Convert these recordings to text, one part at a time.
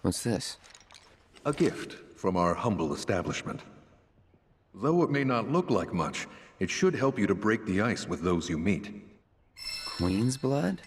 What's this? A gift from our humble establishment. Though it may not look like much, it should help you to break the ice with those you meet. Queen's blood?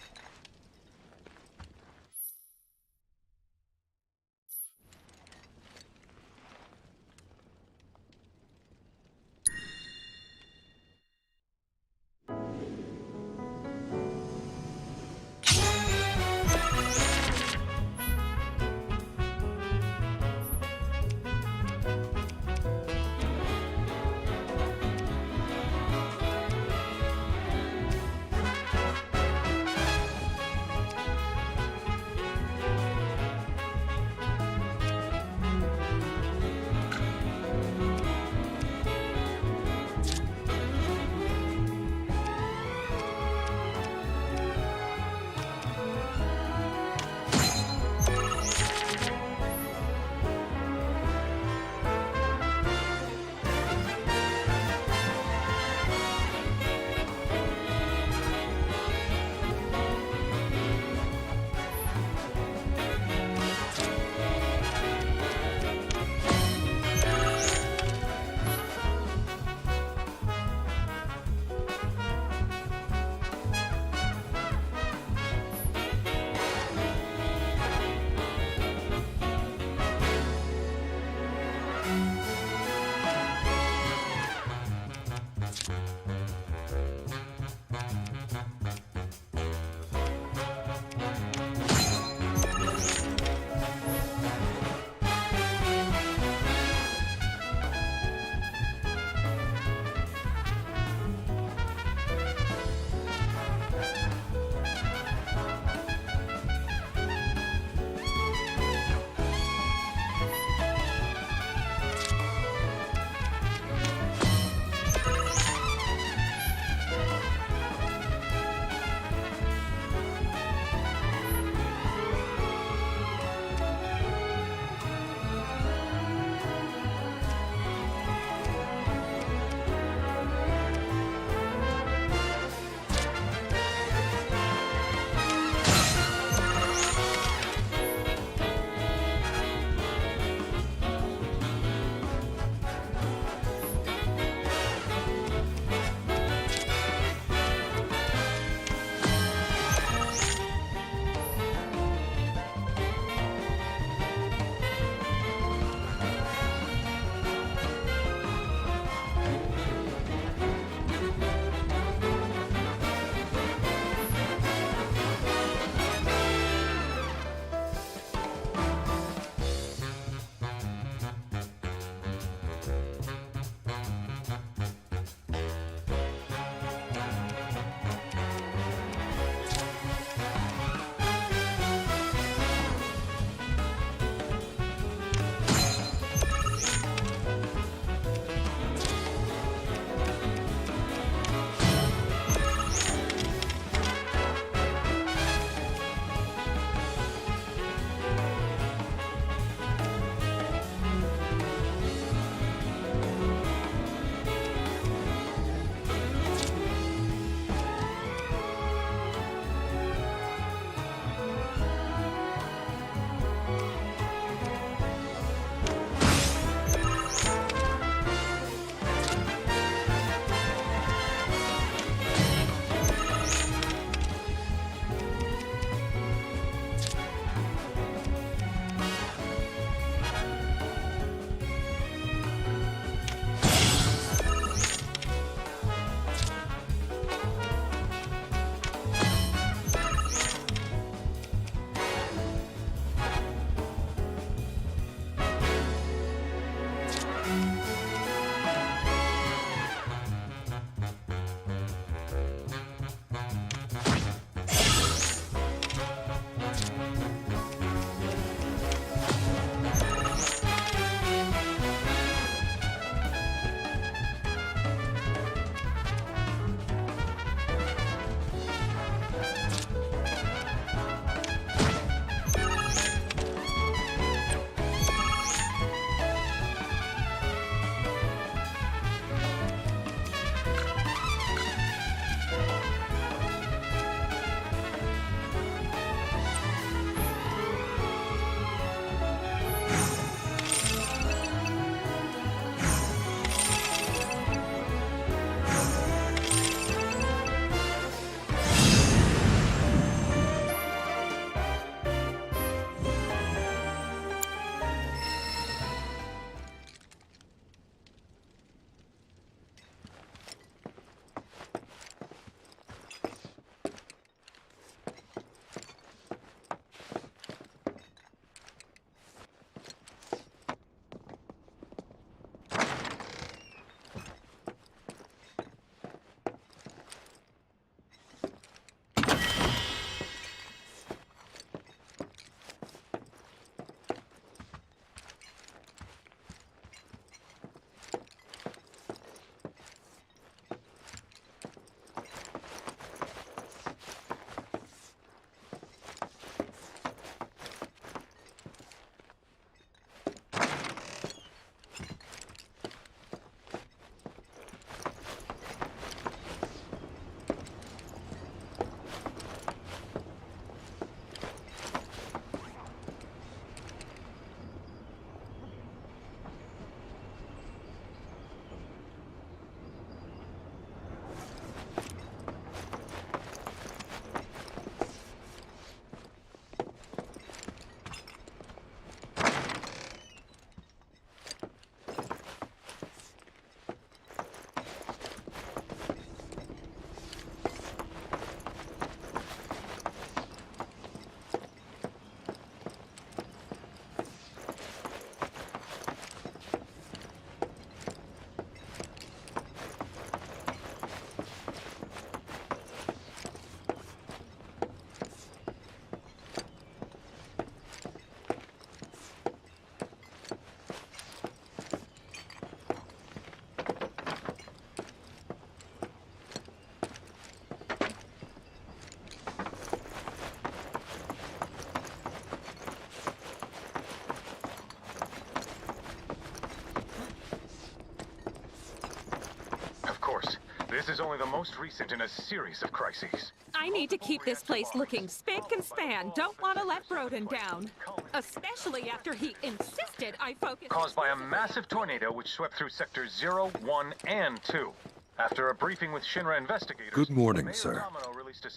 This is only the most recent in a series of crises. I need to keep this place looking spick and span. Don't want to let Broden down. Especially after he insisted I focus... Caused by a massive tornado which swept through sectors 0, 1, and 2. After a briefing with Shinra investigators... Good morning, sir.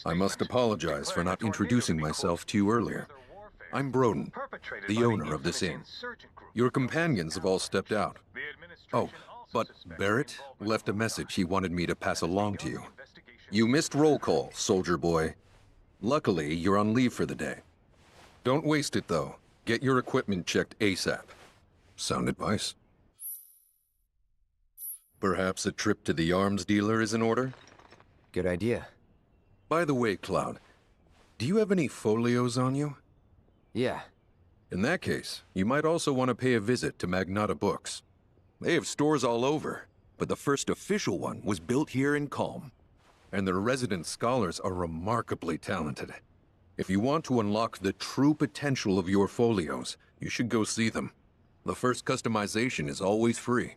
I must apologize for not introducing myself to you earlier. I'm Broden, the owner of this inn. Your companions have all stepped out. Oh, but Barrett left a message he wanted me to pass along to you. You missed roll call, soldier boy. Luckily, you're on leave for the day. Don't waste it, though. Get your equipment checked ASAP. Sound advice? Perhaps a trip to the arms dealer is in order? Good idea. By the way, Cloud, do you have any folios on you? Yeah. In that case, you might also want to pay a visit to Magnata Books. They have stores all over, but the first official one was built here in Calm. And their resident scholars are remarkably talented. If you want to unlock the true potential of your folios, you should go see them. The first customization is always free.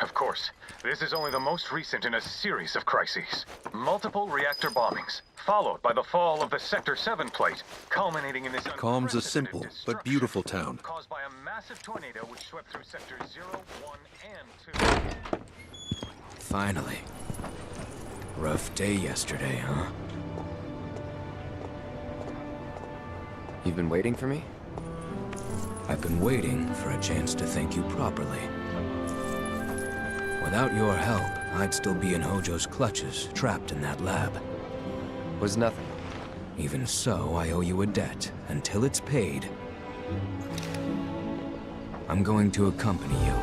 Of course, this is only the most recent in a series of crises. Multiple reactor bombings, followed by the fall of the Sector 7 plate, culminating in this Calm's a simple but beautiful town. Caused by a massive tornado which swept through sectors 0, 1, and 2. Finally. Rough day yesterday, huh? You've been waiting for me? I've been waiting for a chance to thank you properly. Without your help, I'd still be in Hojo's clutches, trapped in that lab. Was nothing. Even so, I owe you a debt. Until it's paid, I'm going to accompany you.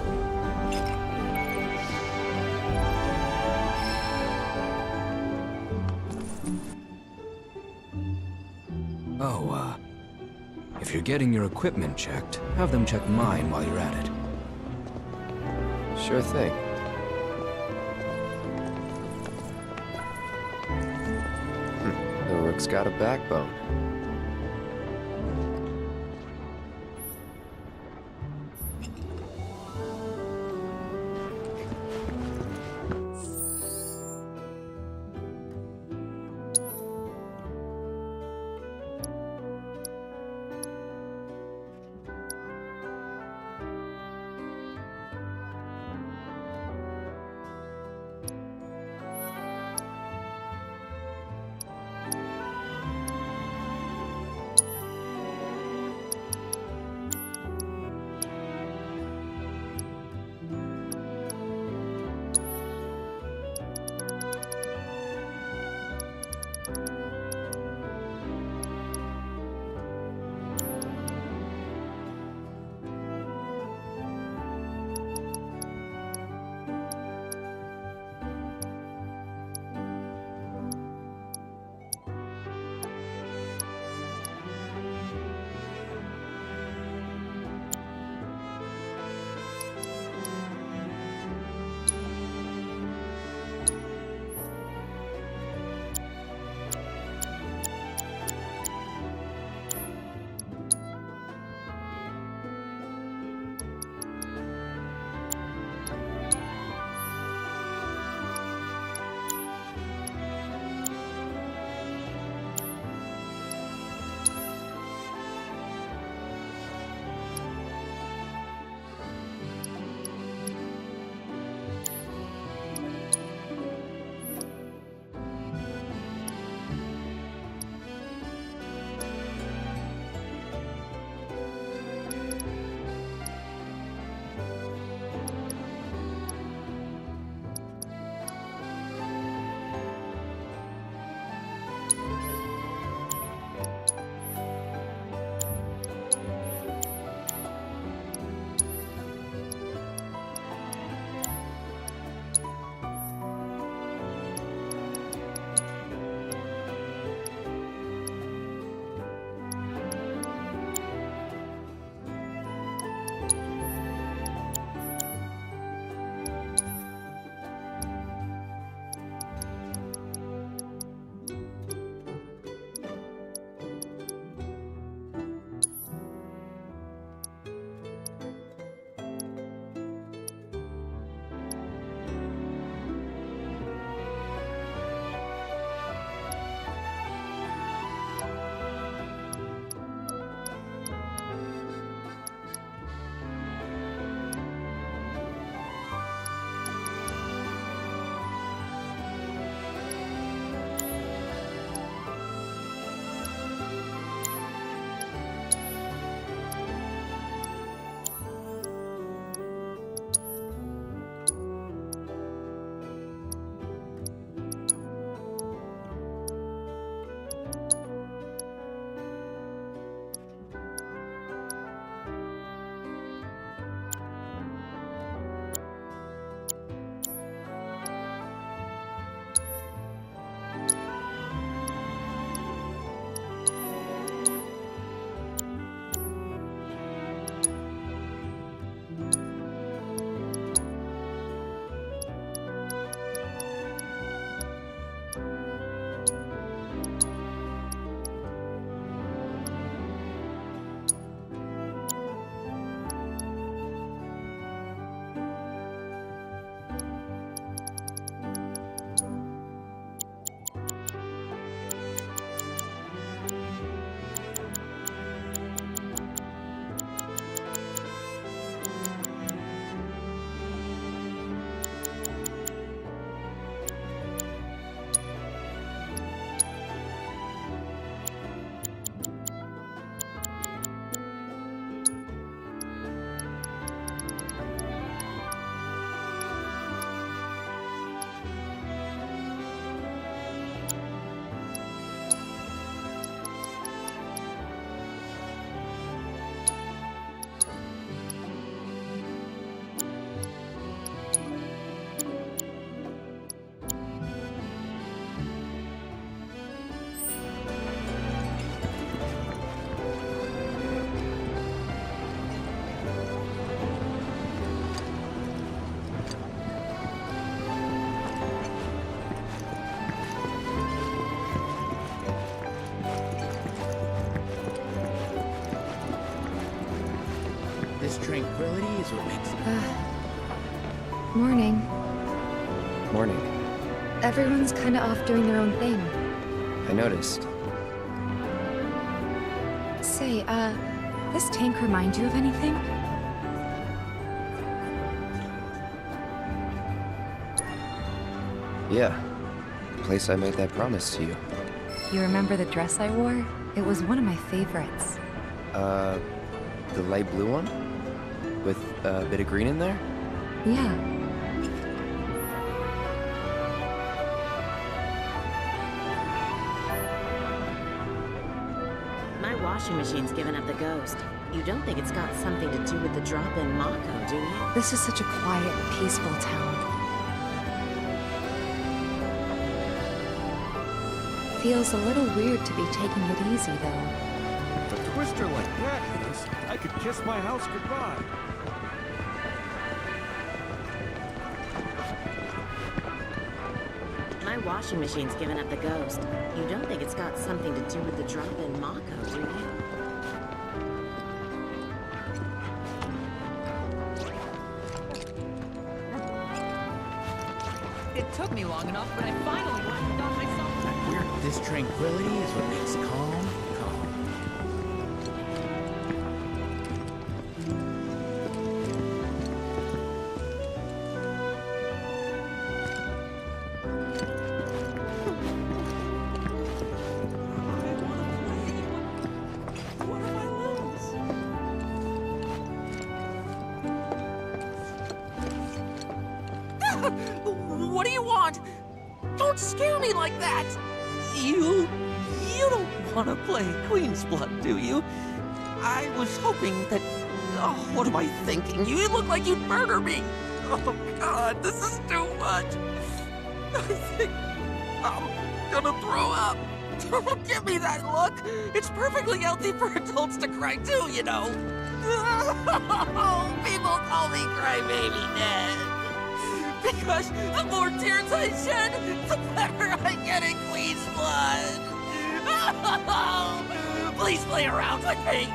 Oh, if you're getting your equipment checked, have them check mine while you're at it. Sure thing. The Rook's got a backbone. tranquility is what makes... Morning. Morning. Everyone's kinda off doing their own thing. I noticed. Say, this tank remind you of anything? Yeah. The place I made that promise to you. You remember the dress I wore? It was one of my favorites. The light blue one? With a bit of green in there? Yeah. My washing machine's given up the ghost. You don't think it's got something to do with the drop in Mako, do you? This is such a quiet, peaceful town. Feels a little weird to be taking it easy, though. A twister like that hit us, I could kiss my house goodbye. My washing machine's given up the ghost. You don't think it's got something to do with the drop in Mako, do you? It took me long enough, but I finally worked on myself. That weird this tranquility is what makes calm, calm. What do you want? Don't scare me like that! You don't want to play Queen's Blood, do you? I was hoping that... Oh, what am I thinking? You look like you'd murder me! Oh, God, this is too much! I think I'm gonna throw up! Don't give me that look! It's perfectly healthy for adults to cry too, you know! People call me Crybaby Dad! Because the more tears I shed, the better I get in Queen's Blood! Please play around with me!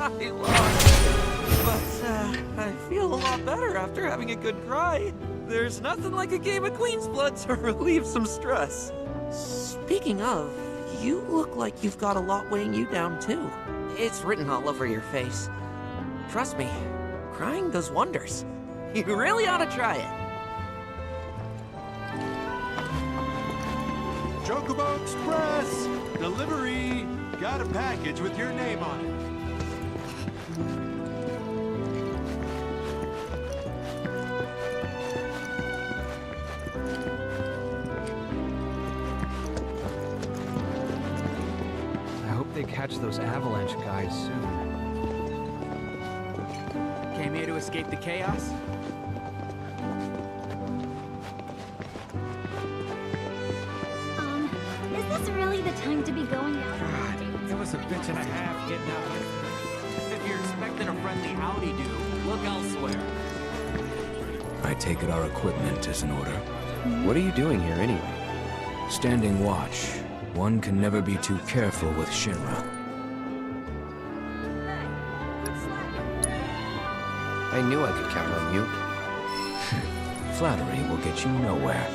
I lost. But, I feel a lot better after having a good cry. There's nothing like a game of Queen's Blood to relieve some stress. Speaking of, you look like you've got a lot weighing you down, too. It's written all over your face. Trust me, crying does wonders. You really ought to try it. Chocobo Express! Delivery! Got a package with your name on it. I hope they catch those avalanche guys soon. Came here to escape the chaos? Is this really the time to be going out? God, it was a bitch and a half getting out here. If you're expecting a friendly howdy do, look elsewhere. I take it our equipment is in order. What are you doing here anyway? Standing watch. One can never be too careful with Shinra. I knew I could count on you. Flattery will get you nowhere.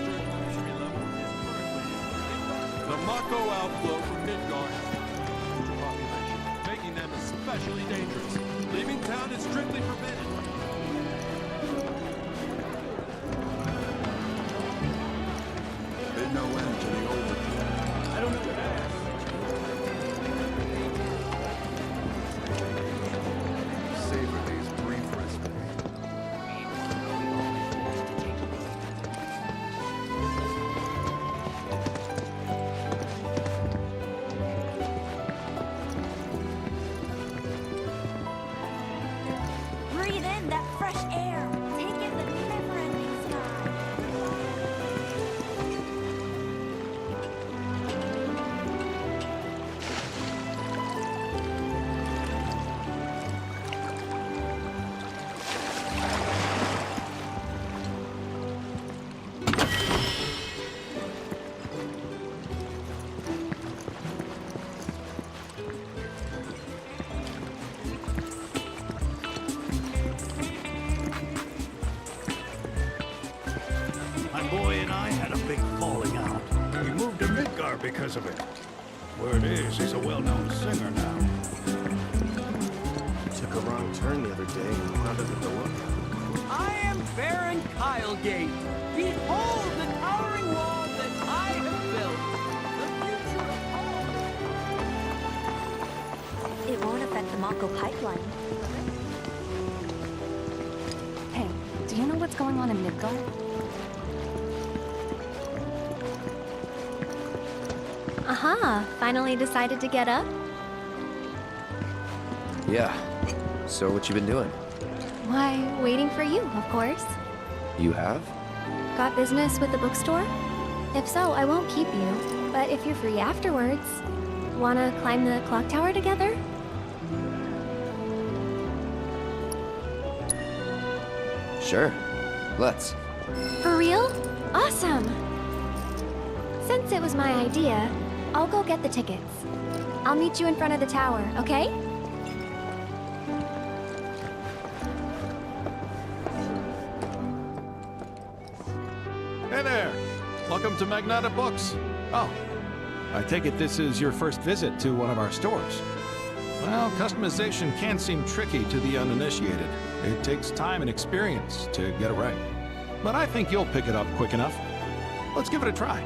The Mako outflow from Midgard has a population, making them especially dangerous. Leaving town is strictly forbidden. Been no end to the old. I don't know what that is. Savor these brief respite. Breathe in that fresh air. Take in the never-ending sky. My boy and I had a big falling out. We moved to Midgard because of it. Word is, he's a well-known singer now. Took a wrong turn the other day and wandered the door. I am Baron Kylegate. Behold the towering wall that I have built. The future of all. It won't affect the Mako pipeline. Hey, do you know what's going on in Midgard? Aha, finally decided to get up? Yeah. So what you been doing? Why, waiting for you, of course. You have? Got business with the bookstore? If so, I won't keep you. But if you're free afterwards, wanna climb the clock tower together? Sure. Let's. For real? Awesome! Since it was my idea, I'll go get the tickets. I'll meet you in front of the tower, okay? Hey there! Welcome to Magnata Books. Oh, I take it this is your first visit to one of our stores. Well, customization can seem tricky to the uninitiated. It takes time and experience to get it right. But I think you'll pick it up quick enough. Let's give it a try.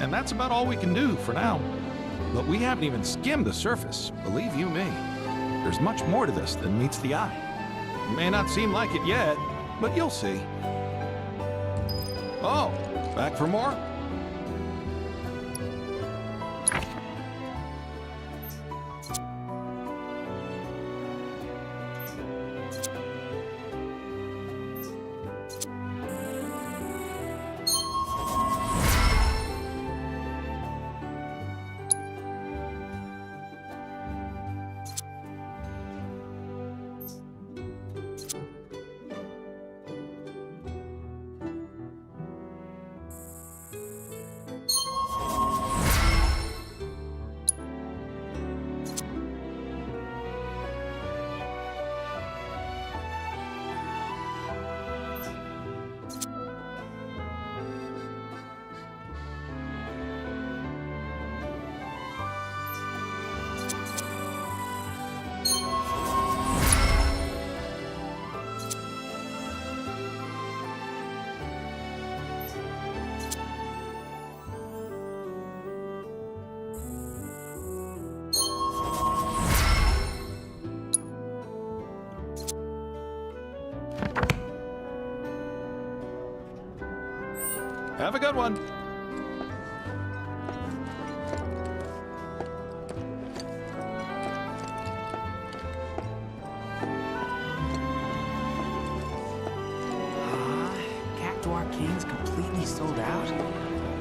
And that's about all we can do for now. But we haven't even skimmed the surface, believe you me. There's much more to this than meets the eye. It may not seem like it yet, but you'll see. Oh, back for more? Have a good one. Cacto Arcane's completely sold out.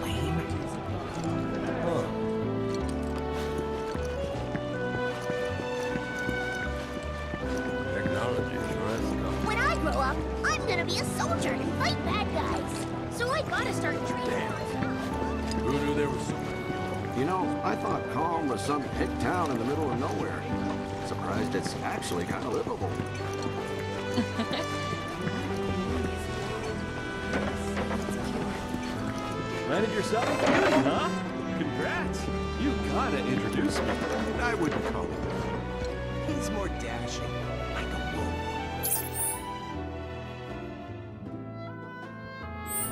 Lame. Technology sure has come. When I grow up, I'm gonna be a soldier and fight bad guys. So I gotta start training. Who knew there was so You know, I thought Calm was some hick town in the middle of nowhere. Surprised it's actually kind of livable. Landed yourself a beauty, huh? Congrats. You gotta introduce me. I wouldn't call him. He's more dashing, like a wolf.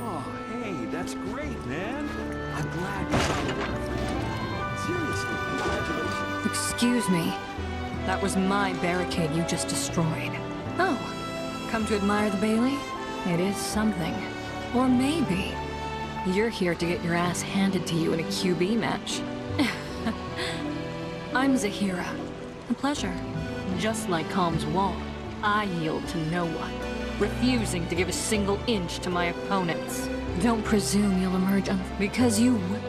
Oh, hey, that's great, man. I'm glad you found it for you. Seriously, congratulations. Excuse me. That was my barricade you just destroyed. Oh, come to admire the Bailey? It is something. Or maybe you're here to get your ass handed to you in a QB match. I'm Zahira. A pleasure. Just like Calm's wall, I yield to no one, refusing to give a single inch to my opponents. Don't presume you'll emerge because you would.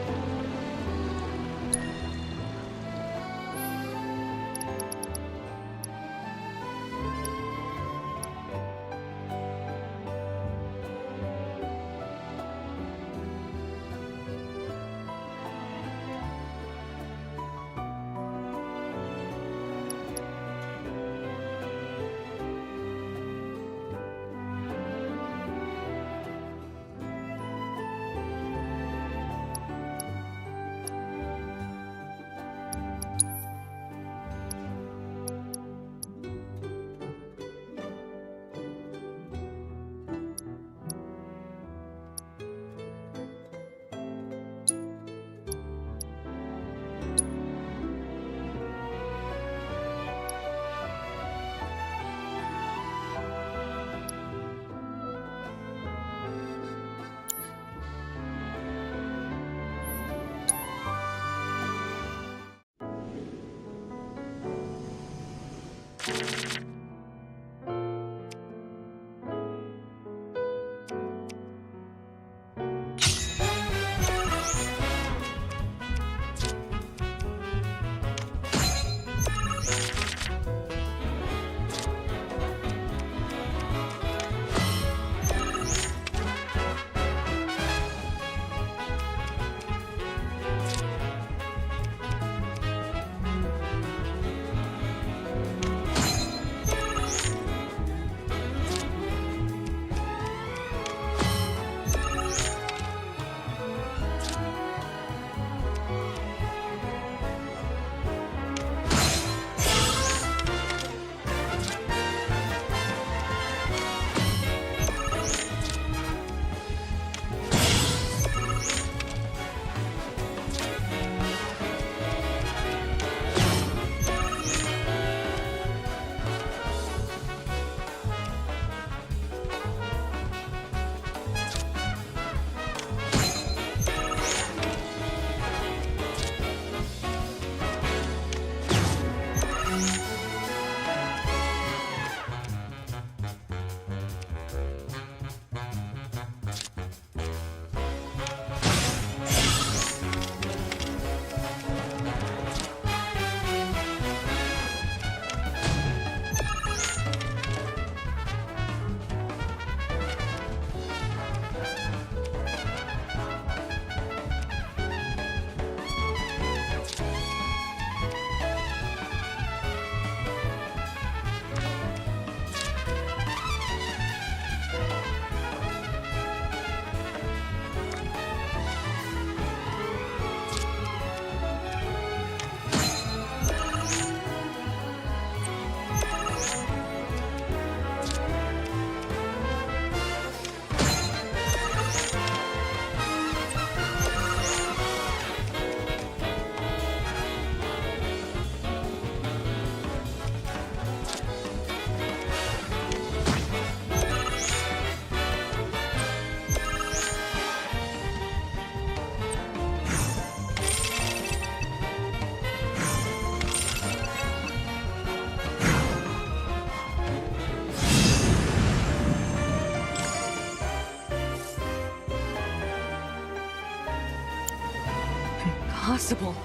possible?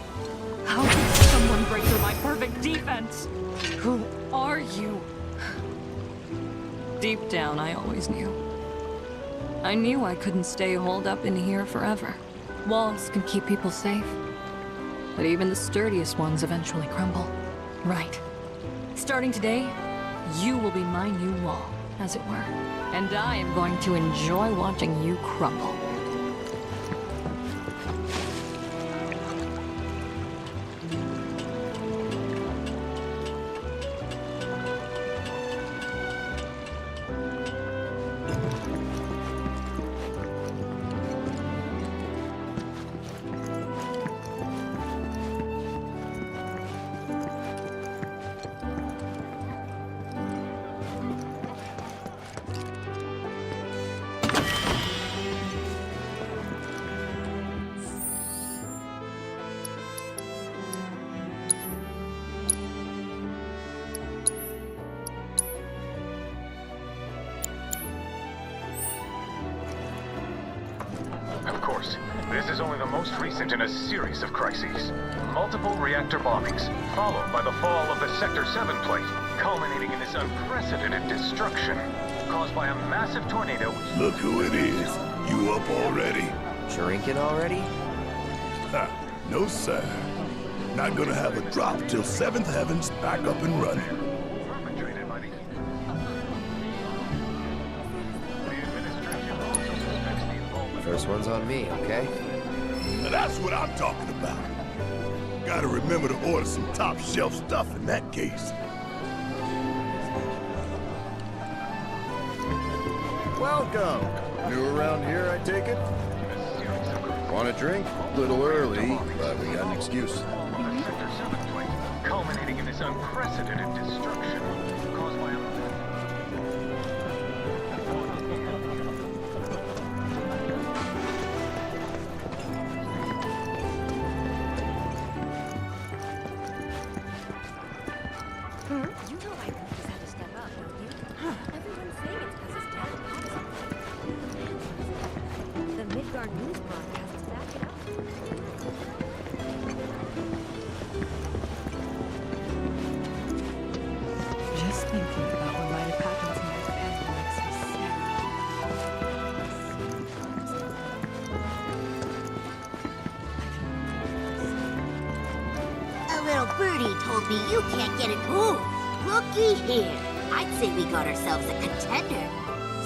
How could someone break through my perfect defense? Who are you? Deep down, I always knew. I knew I couldn't stay holed up in here forever. Walls can keep people safe, but even the sturdiest ones eventually crumble. Right. Starting today, you will be my new wall, as it were. And I am going to enjoy watching you crumble. Of course, this is only the most recent in a series of crises. Multiple reactor bombings, followed by the fall of the Sector 7 plate, culminating in this unprecedented destruction caused by a massive tornado. Look who it is. You up already? Drinking already? Ha, no sir. Not gonna have a drop till 7th Heaven's back up and running. Perpetrated by the... First one's on me, okay? Now that's what I'm talking about. Gotta remember to order some top shelf stuff in that case. Welcome. New around here, I take it? Want a drink? Little early, but we got an excuse. Sector 7 plate, culminating in this unprecedented destruction caused by a... You know I just had to step up, don't you? Everyone's saying it's because his dad pops up. The Midgard news broadcasts back it up. Just thinking about what might have happened to my family makes me A little birdie told me you can't get it. Ooh, looky here. I'd say we got ourselves a contender.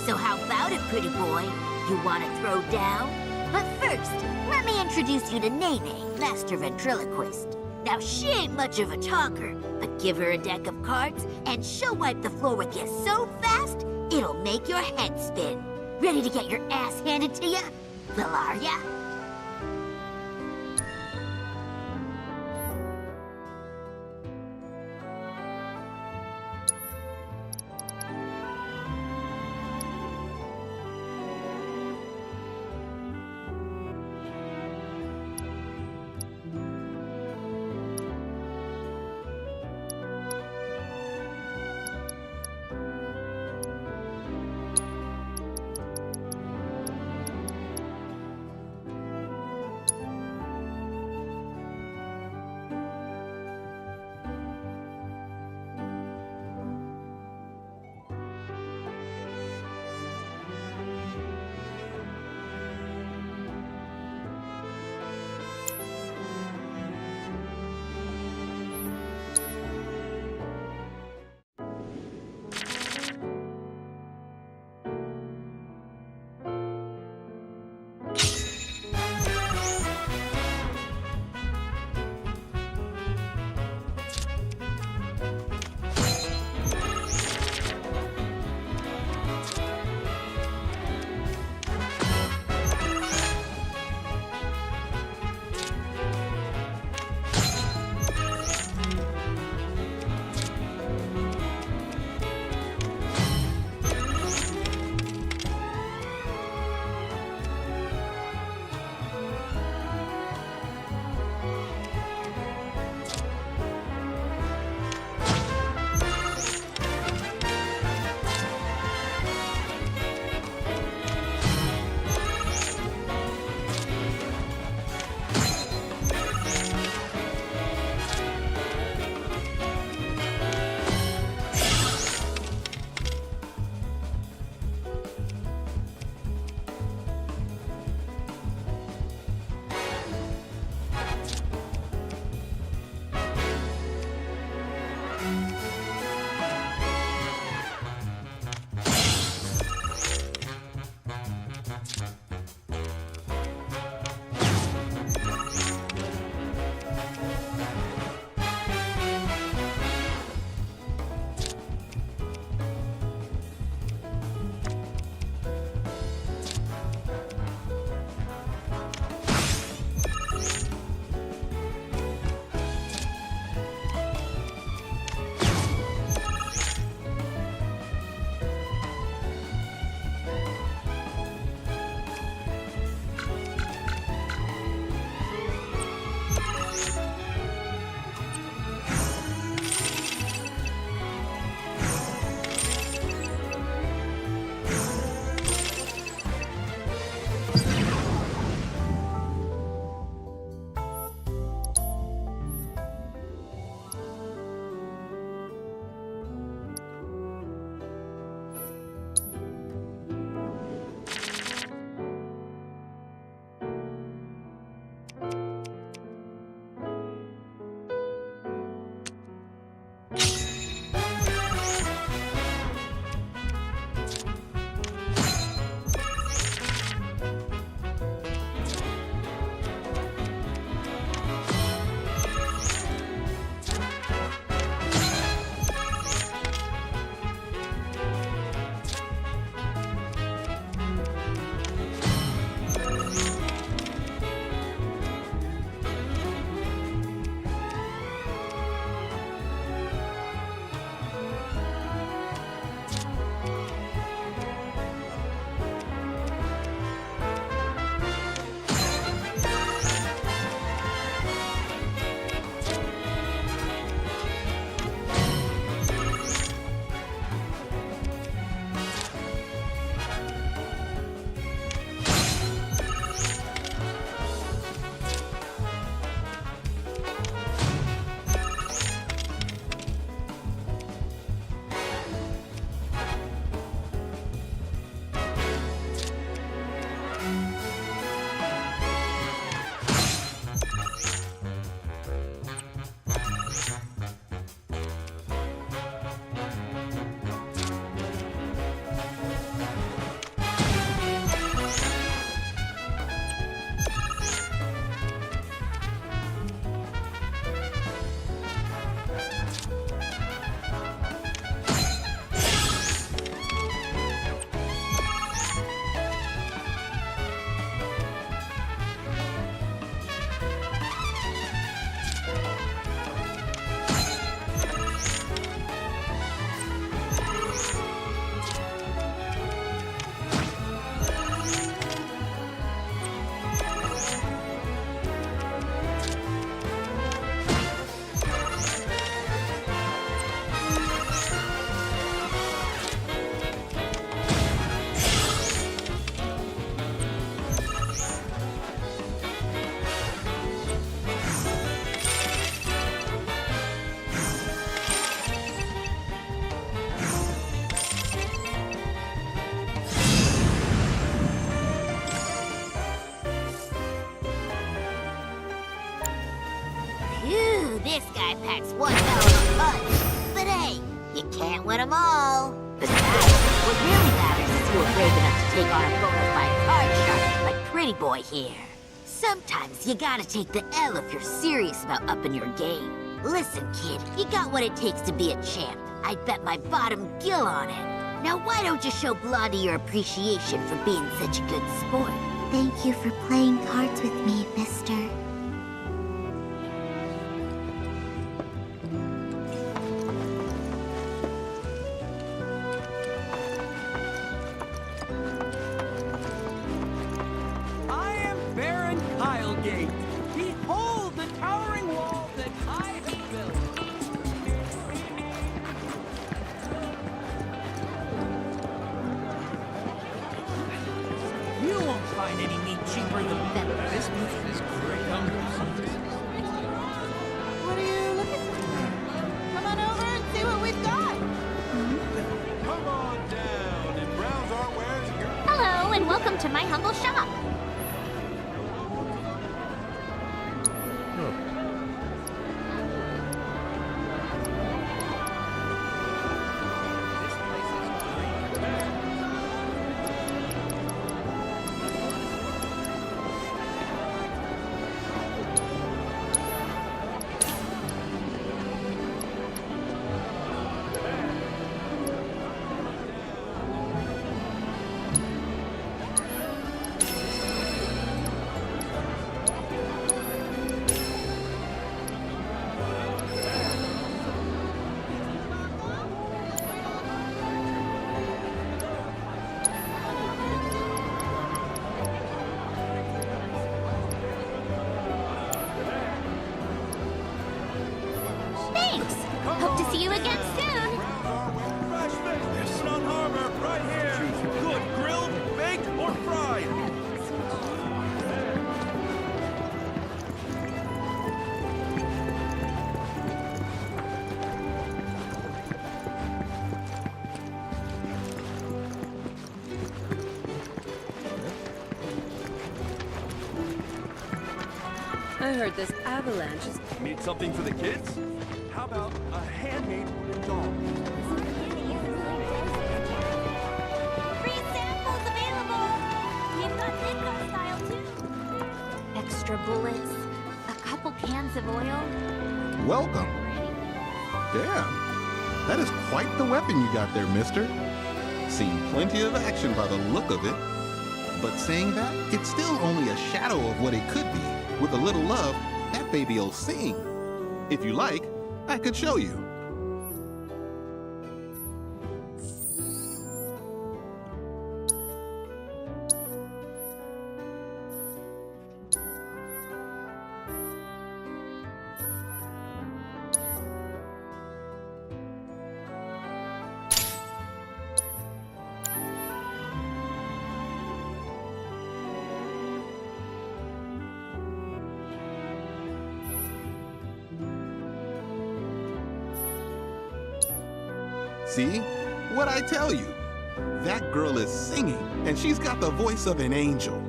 So how about it, pretty boy? You want to throw down? But first, let me introduce you to Nene, master ventriloquist. Now, she ain't much of a talker, but give her a deck of cards, and she'll wipe the floor with you so fast, it'll make your head spin. Ready to get your ass handed to ya? Well, are ya? packs one hell of a punch. But hey, you can't win them all. Besides, what really matters is who are brave enough to take on a bona fide card shark like Pretty Boy here. Sometimes you gotta take the L if you're serious about upping your game. Listen, kid, you got what it takes to be a champ. I'd bet my bottom gill on it. Now why don't you show Blondie your appreciation for being such a good sport? Thank you for playing cards with me, mister. I am Baron Kylegate. Behold the towering wall that I have built. You won't find any meat cheaper than that. This meat is great. What are you looking for? Come on over and see what we've got. Come on down and browse our wares here. Hello, and welcome to my humble shop. Thanks. Hope to see you again soon. Fresh fish, Snug Harbor, right here. Good grilled, baked, or fried. I heard this avalanche is... Need something for the kids? How about a handmade wooden doll? Free samples available. We've got Midco style too. Extra bullets, a couple cans of oil. Welcome. Damn. That is quite the weapon you got there, mister. Seen plenty of action by the look of it. But saying that, it's still only a shadow of what it could be. With a little love, that baby'll sing. If you like, I could show you. See? What'd I tell you? That girl is singing, and she's got the voice of an angel.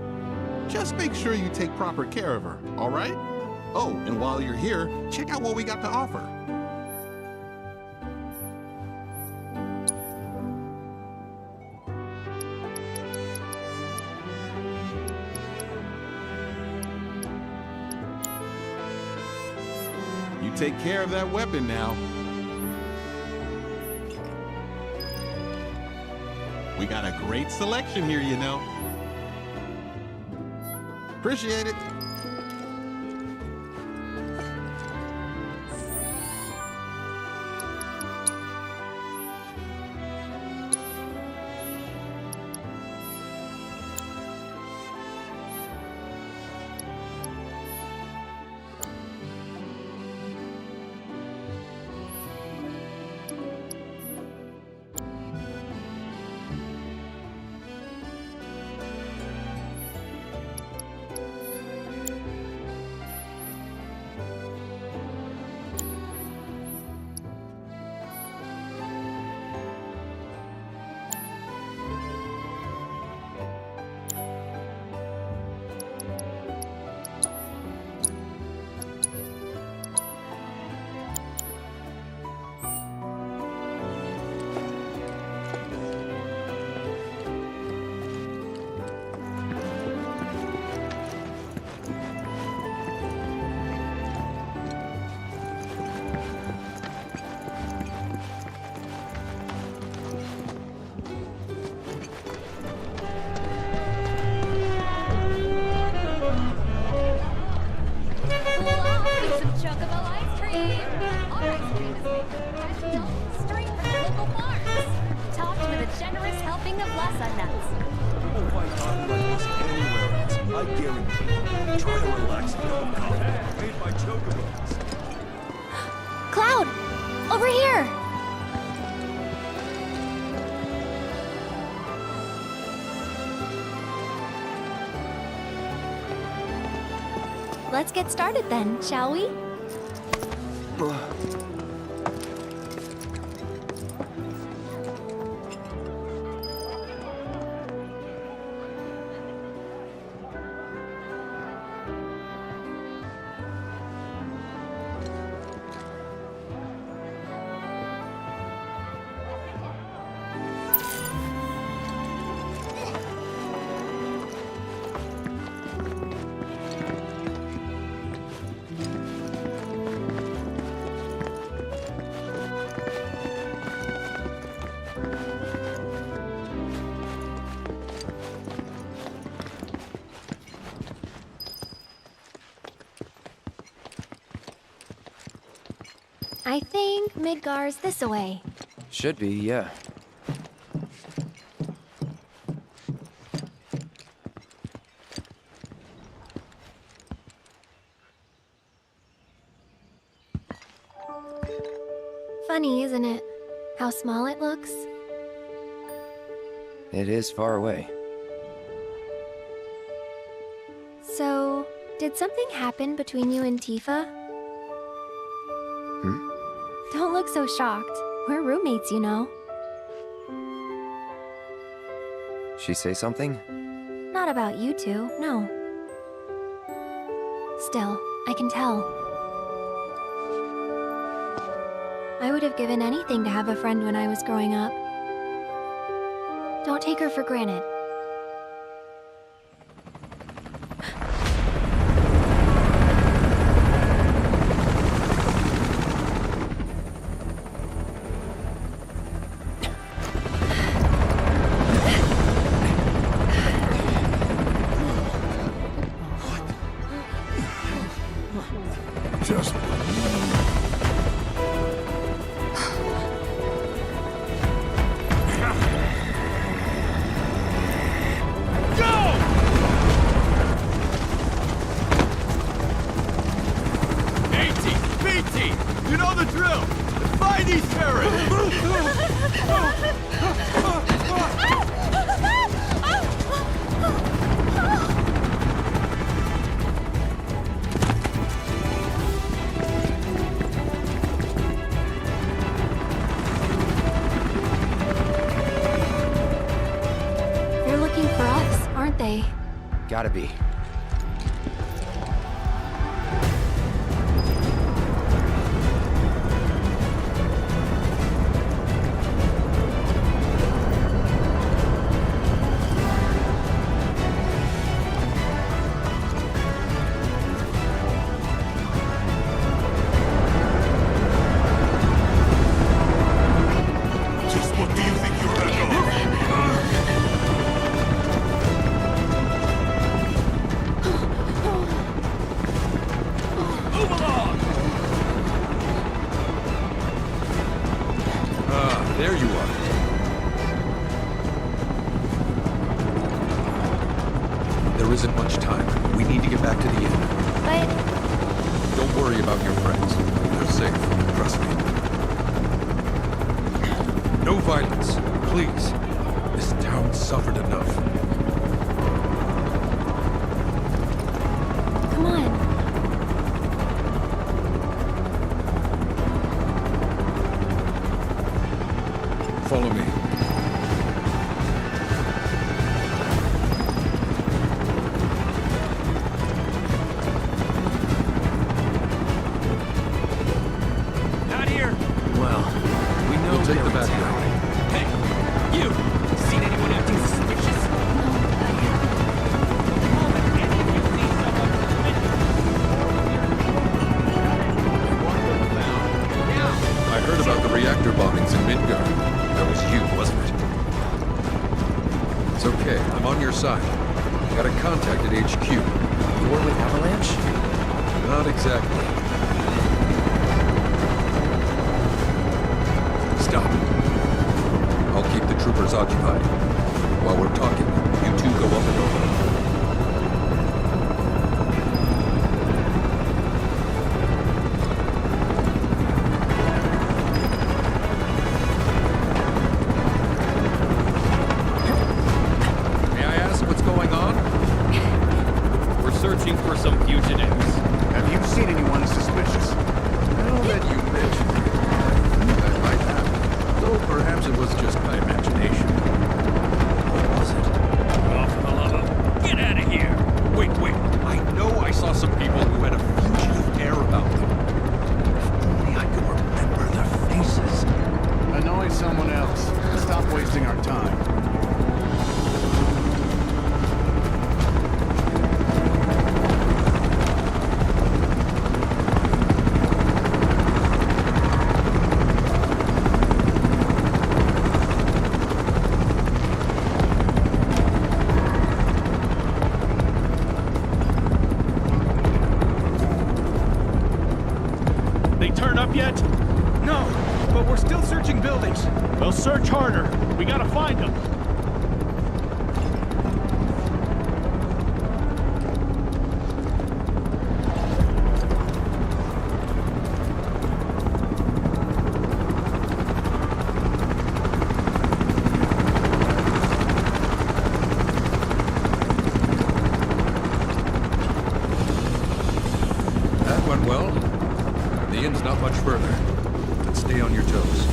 Just make sure you take proper care of her, all right? Oh, and while you're here, check out what we got to offer. You take care of that weapon now. We got a great selection here, you know. Appreciate it. generous helping of lassa nuts. You won't find coffee like this anywhere else. I guarantee. Try a relaxing cup of coffee made by chocobos. Cloud! Over here! Let's get started then, shall we? I think Midgar's this away. Should be, yeah. Funny, isn't it? How small it looks? It is far away. So, did something happen between you and Tifa? Don't look so shocked. We're roommates, you know. She say something? Not about you two, no. Still, I can tell. I would have given anything to have a friend when I was growing up. Don't take her for granted. Just you know the drill! Find these terrorists! They're looking for us, aren't they? Gotta be. There you are. There isn't much time. We need to get back to the inn. But... Don't worry about your friends. They're safe. Trust me. No violence. Please. This town suffered enough. Come on. Follow me. Not here. Well, we know We'll take they're the in back town. way. Hey, you! Seen anyone acting suspicious? I heard about the reactor bombings in Midgard. That was you, wasn't it? It's okay. I'm on your side. Got a contact at HQ. You're with Avalanche? Not exactly. Stop. I'll Keep the troopers occupied. While we're talking, you two go up and over. May I ask what's going on? We're searching for some fugitives. Have you seen anyone suspicious? Now that you mention it, I might have. Though perhaps it was just my imagination. Or was it? Oh, for the love of... Get out of here! Wait. I know I saw some people who had a fugitive air about them. If only I could remember their faces. Annoy someone else. Stop wasting our time. They turn up yet? No, but we're still searching buildings. We'll search harder. We gotta find them. That went well. The inn's not much further. But stay on your toes.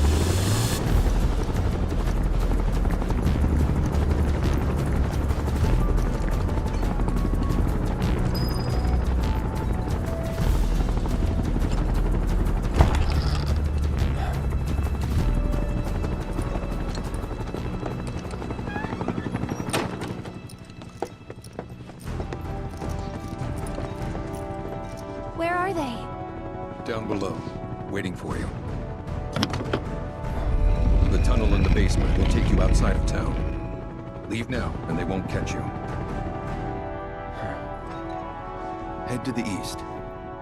Where are they? Down below, waiting for you. The tunnel in the basement will take you outside of town. Leave now, and they won't catch you. Head to the east.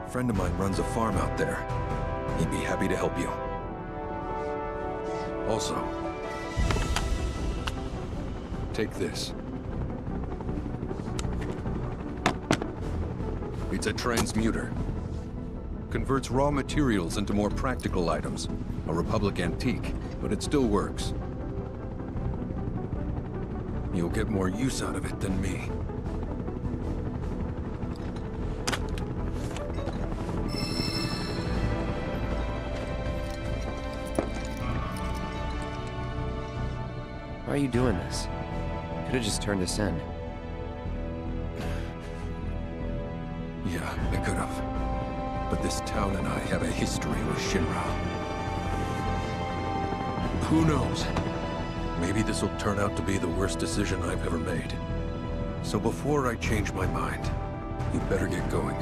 A friend of mine runs a farm out there. He'd be happy to help you. Also, take this. It's a transmuter. Converts raw materials into more practical items. A Republic antique, but it still works. You'll get more use out of it than me. Why are you doing this? Could have just turned this in. Yeah, I could have. But this town and I have a history with Shinra. Who knows? Maybe this will turn out to be the worst decision I've ever made. So before I change my mind, you better get going.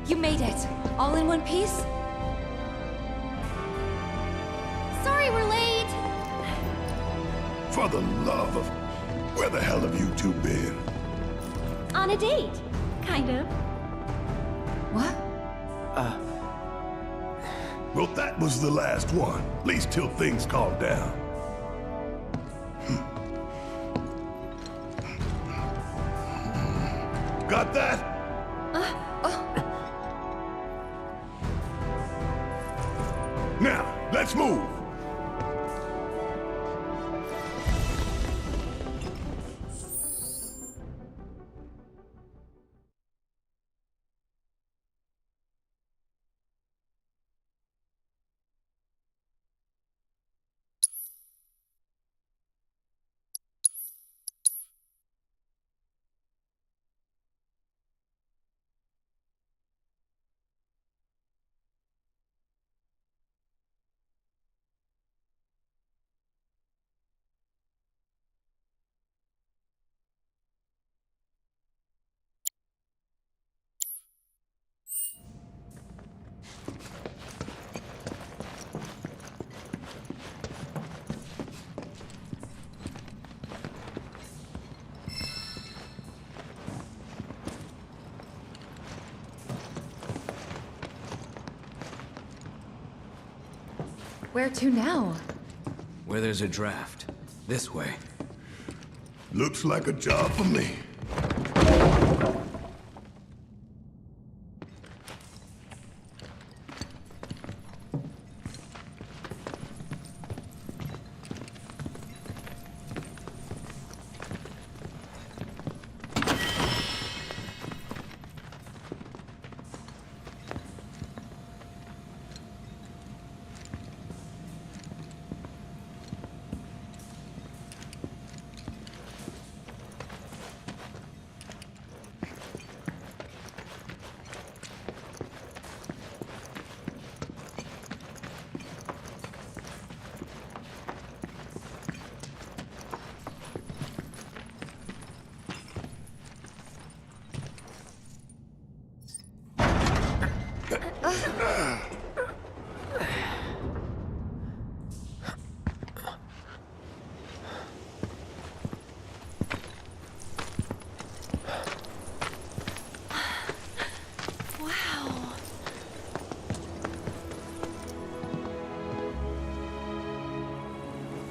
You made it. All in one piece? Sorry we're late. For the love of... Where the hell have you two been? On a date. Kind of. What? Well, that was the last one. At least till things calm down. Got that? Now, let's move. Where to now? Where there's a draft. This way. Looks like a job for me.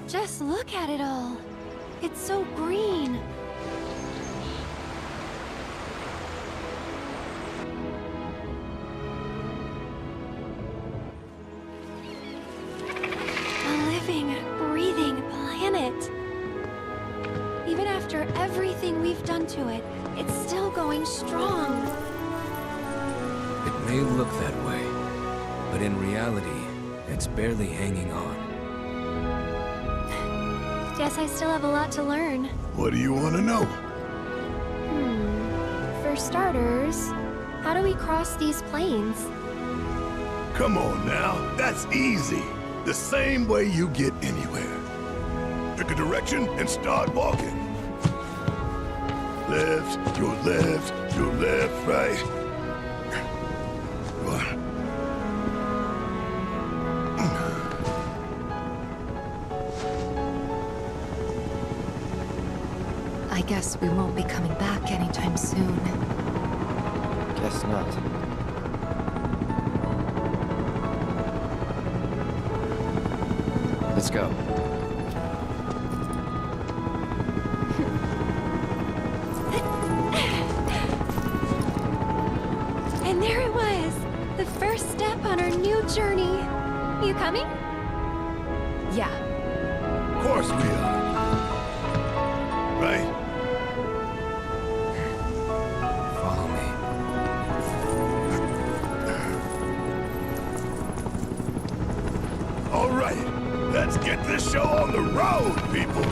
Just look at it all. It's so green. A living, breathing planet. Even after everything we've done to it, it's still going strong. It may look that way, but in reality, it's barely hanging on. Guess I still have a lot to learn. What do you want to know? For starters, how do we cross these plains? Come on now, that's easy. The same way you get anywhere. Pick a direction and start walking. Left, your left, your left, right. I guess we won't be coming back anytime soon. Guess not. Let's go. And there it was! The first step on our new journey. You coming? Yeah. Of course we are. Right? Follow me. All right, let's get this show on the road, people.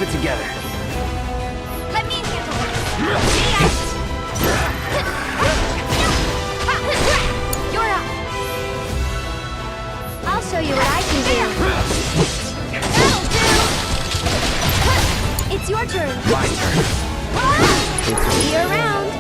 it together. Let me handle it. You're up. I'll show you what I can do. That'll do. It's your turn. My turn. See you around.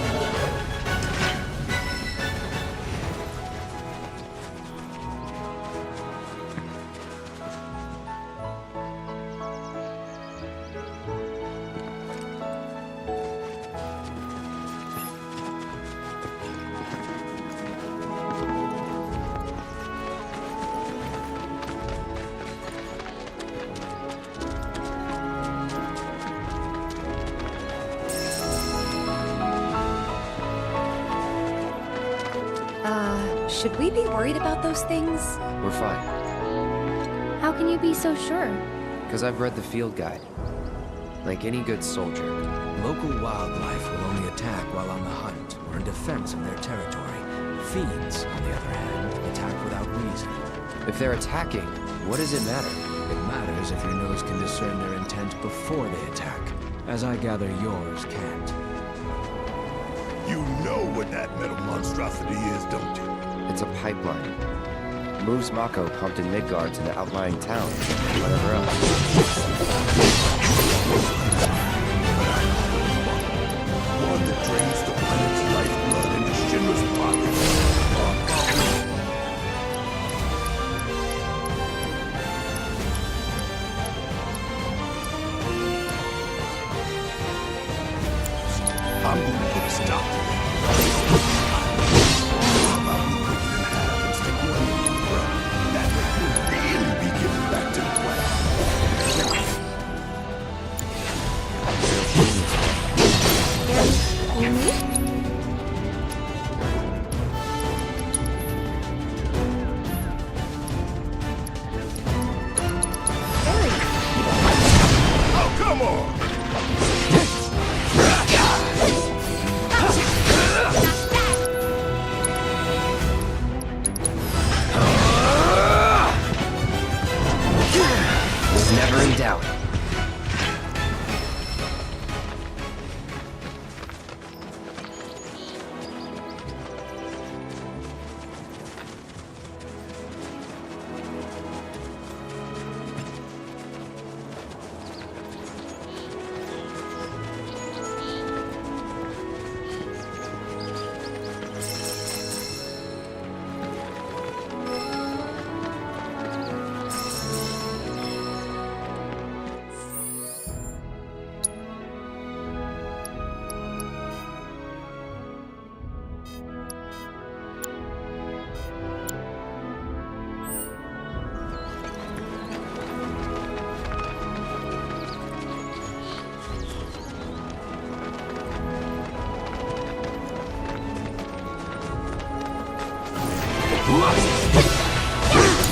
Should we be worried about those things? We're fine, How can you be so sure? because I've read the field guide. Like any good soldier. Local wildlife will only attack while on the hunt or in defense of their territory. Fiends, on the other hand, attack without reason. If they're attacking, what does it matter? It matters if your nose can discern their intent before they attack, as I gather yours can't. You know what that metal monstrosity is, don't you? It's a pipeline. Moves Mako pumped in Midgard to the outlying town, and whatever else. One that drains the planet's lifeblood into Shinra's pockets. I'm going to put a stop to it. How about you break it in half and stick one in the ground? That way you'll really be given back to the planet. Oh, come on! Never in doubt.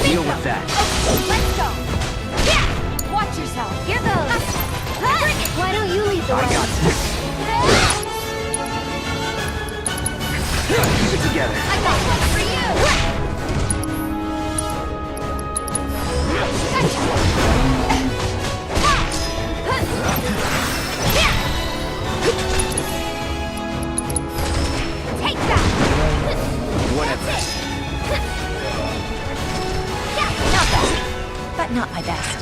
Deal with that. Let's go. Yeah. Watch yourself. Here goes. Why don't you lead the way? I got this. Keep it together. I got one for you. Take that. Whatever. Not bad, but not my best.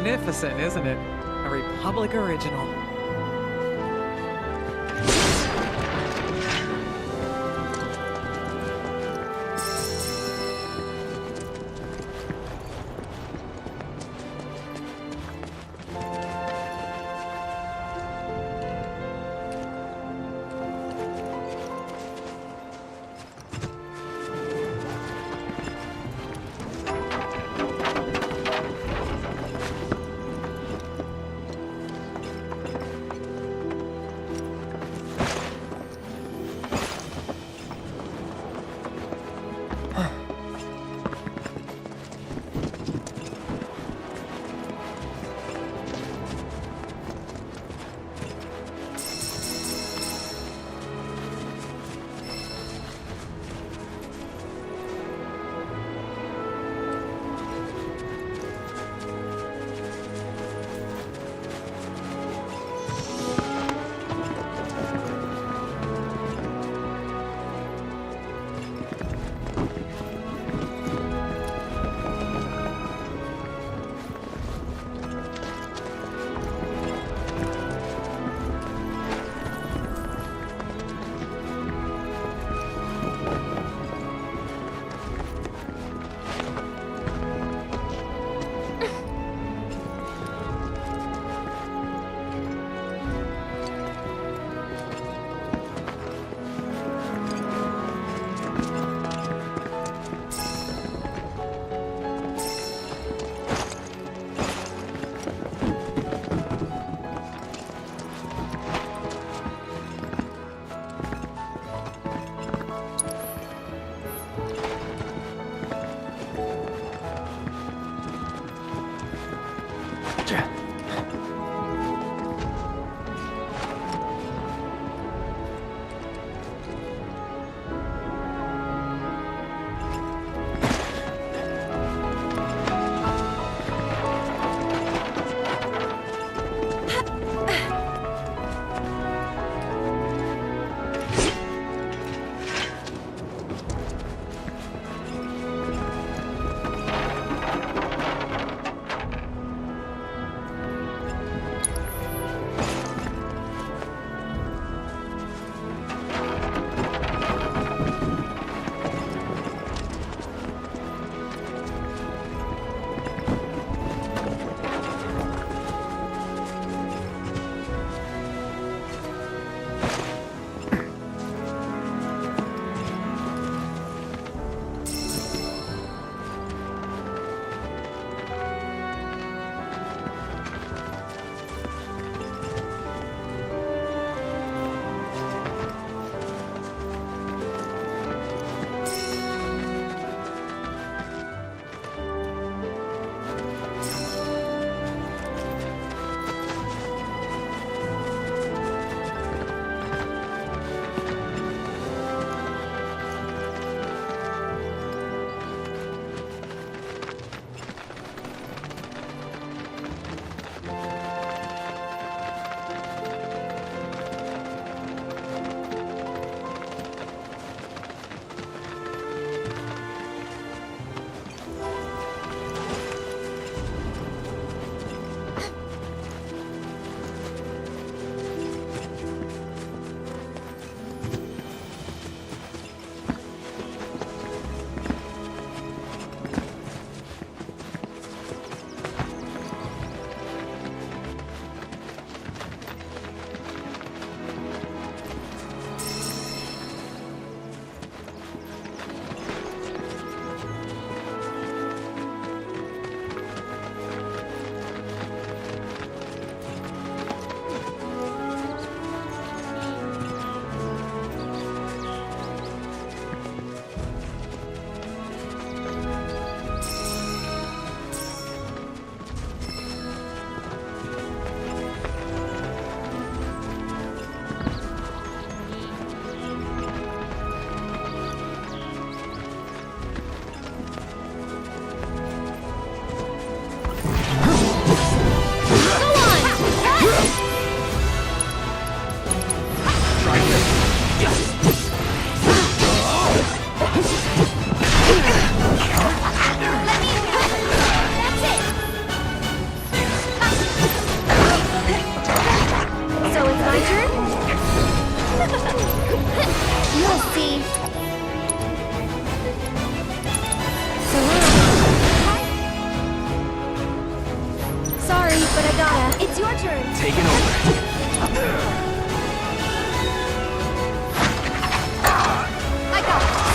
magnificent, isn't it? A Republic original. but I gotta. It's your turn. Taking over. I got it.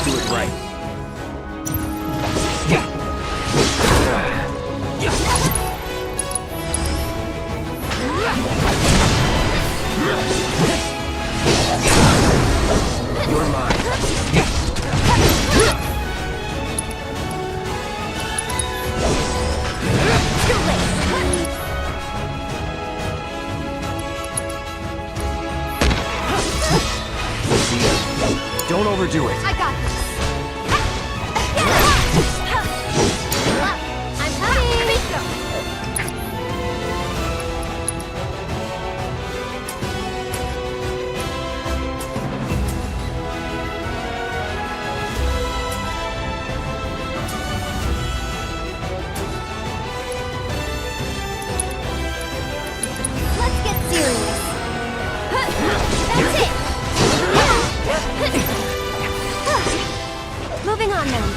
Let's do it right. You're mine. Don't overdo it. I got this. I'm coming. Bingo. Let's get serious. That's it. Moving on then.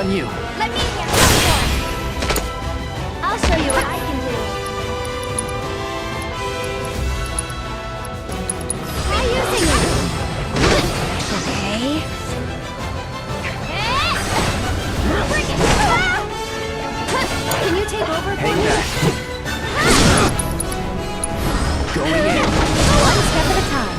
on you. Let me hear. I'll show you what I can do. Try using it. Okay. Bring it. Can you take over for me? Going in. One step at a time.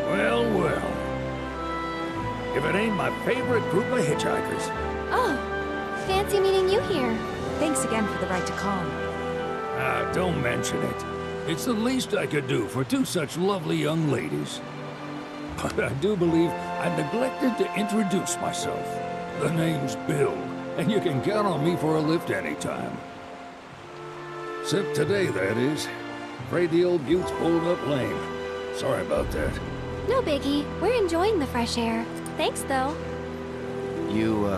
Well, well. If it ain't my favorite group of hitchhikers. Oh, fancy meeting you here. Thanks again for the right to call. Ah, don't mention it. It's the least I could do for two such lovely young ladies. But I do believe I neglected to introduce myself. The name's Bill, and you can count on me for a lift anytime. Except today, that is. Afraid the old bute's pulled up lame. Sorry about that. No biggie. We're enjoying the fresh air. Thanks, though. You,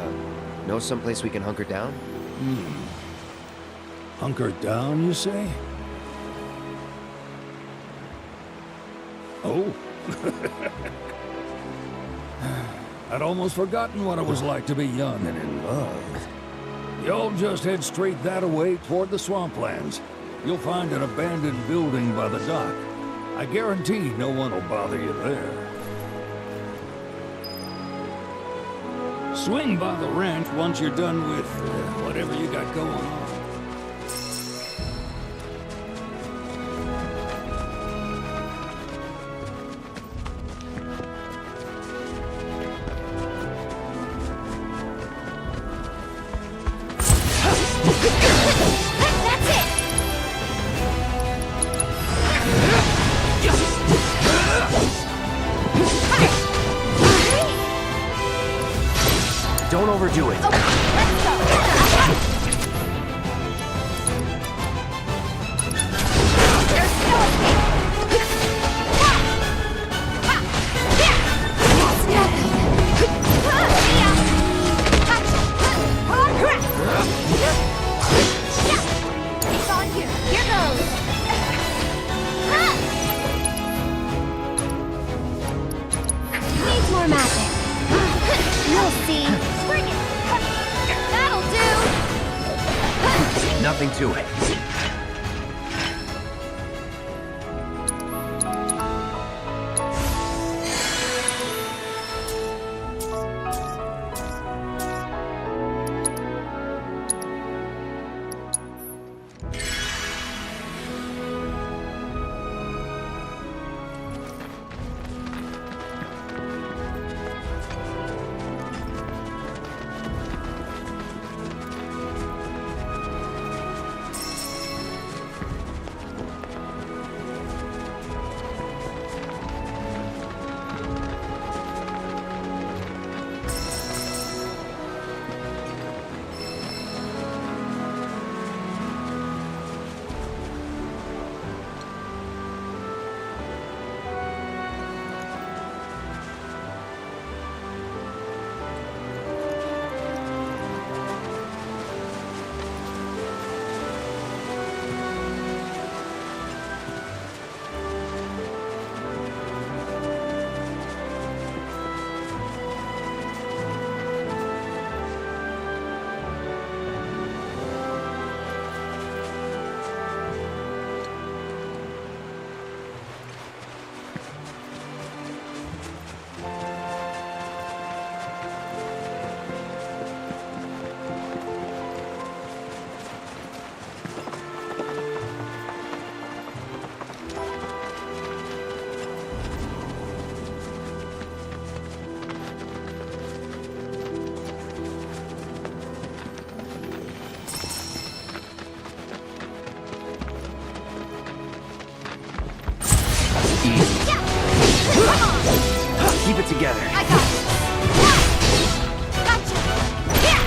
know someplace we can hunker down? Hunker down, you say? Oh? I'd almost forgotten what it was like to be young and in love. Y'all just head straight that away toward the swamplands. You'll find an abandoned building by the dock. I guarantee no one will bother you there. Swing by the ranch once you're done with whatever you got going on. Don't overdo it. It's on you. Here goes. Needs more magic. You'll see. Bring it. That'll do. Nothing to it. together. I got it. Gotcha. Yeah.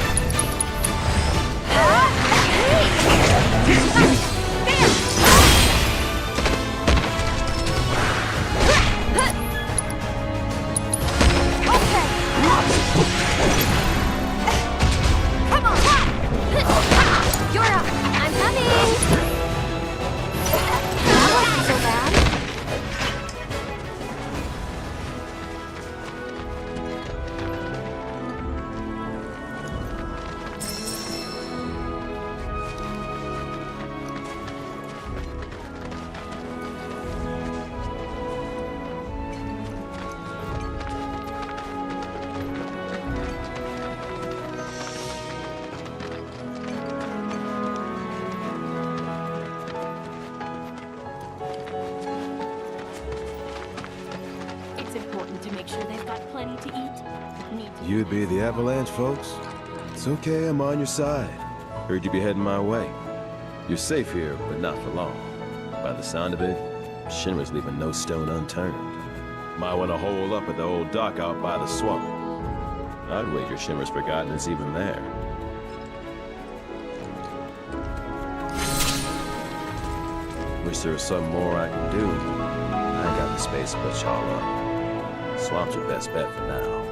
Come on. You're up. I'm coming. That wasn't so bad. It's important to make sure they've got plenty to eat. Need to You'd be the Avalanche, folks? It's okay, I'm on your side. Heard you'd be heading my way. You're safe here, but not for long. By the sound of it, Shinra's leaving no stone unturned. Might want to hole up at the old dock out by the swamp. I'd wager Shinra's forgotten it's even there. Wish there was something more I can do. I ain't got the space to put y'all up. Swamp's your best bet for now.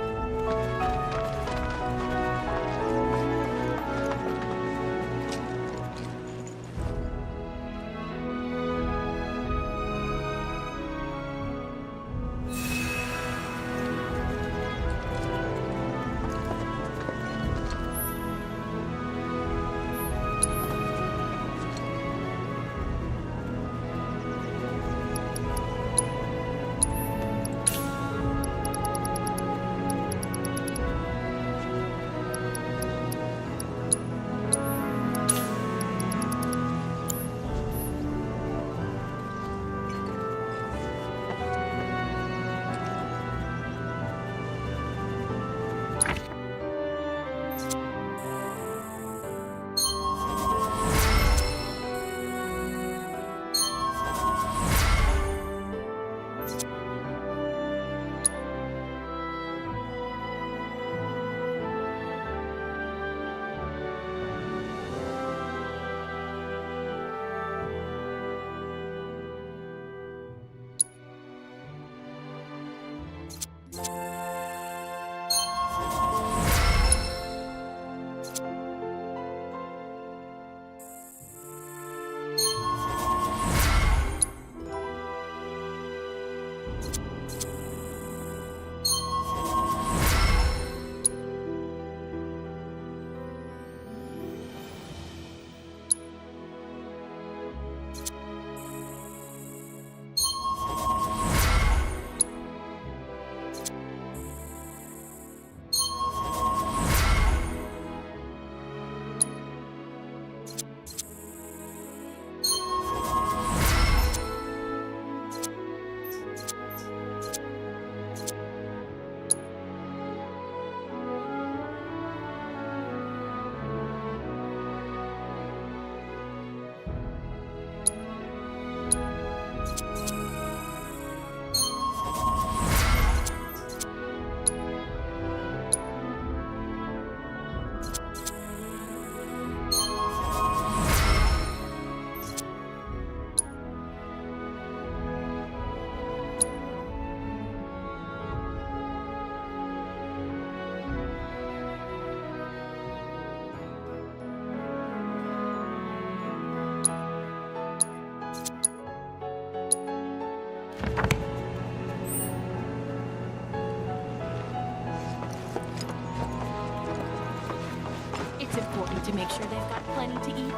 It's important to make sure they've got plenty to eat.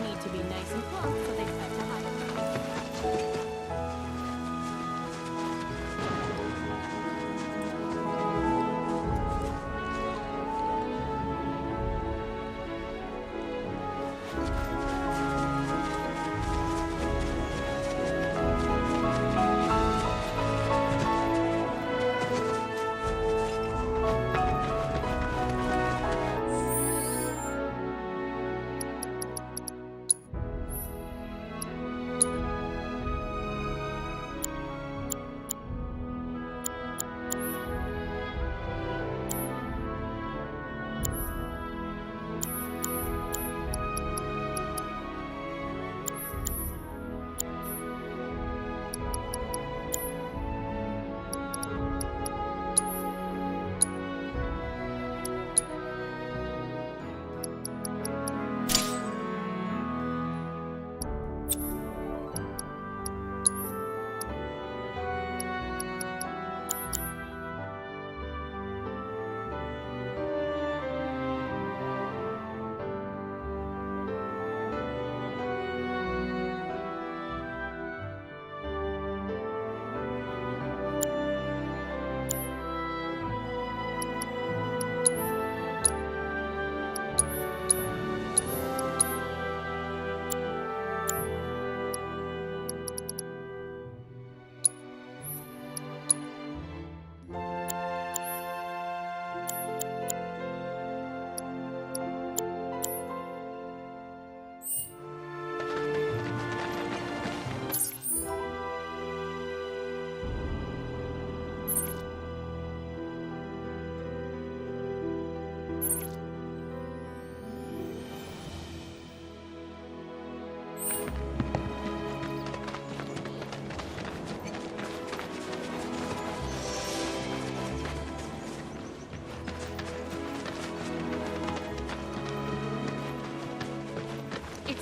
Need to be nice and plump so they have to hide.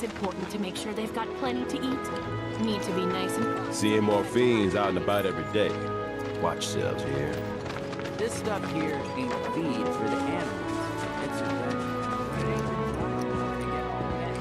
important to make sure they've got plenty to eat. Need to be nice and... Seeing more fiends out and about every day. Watch yourselves here. This stuff here ain't feed for the animals. It's a thing. It ain't important to get all that.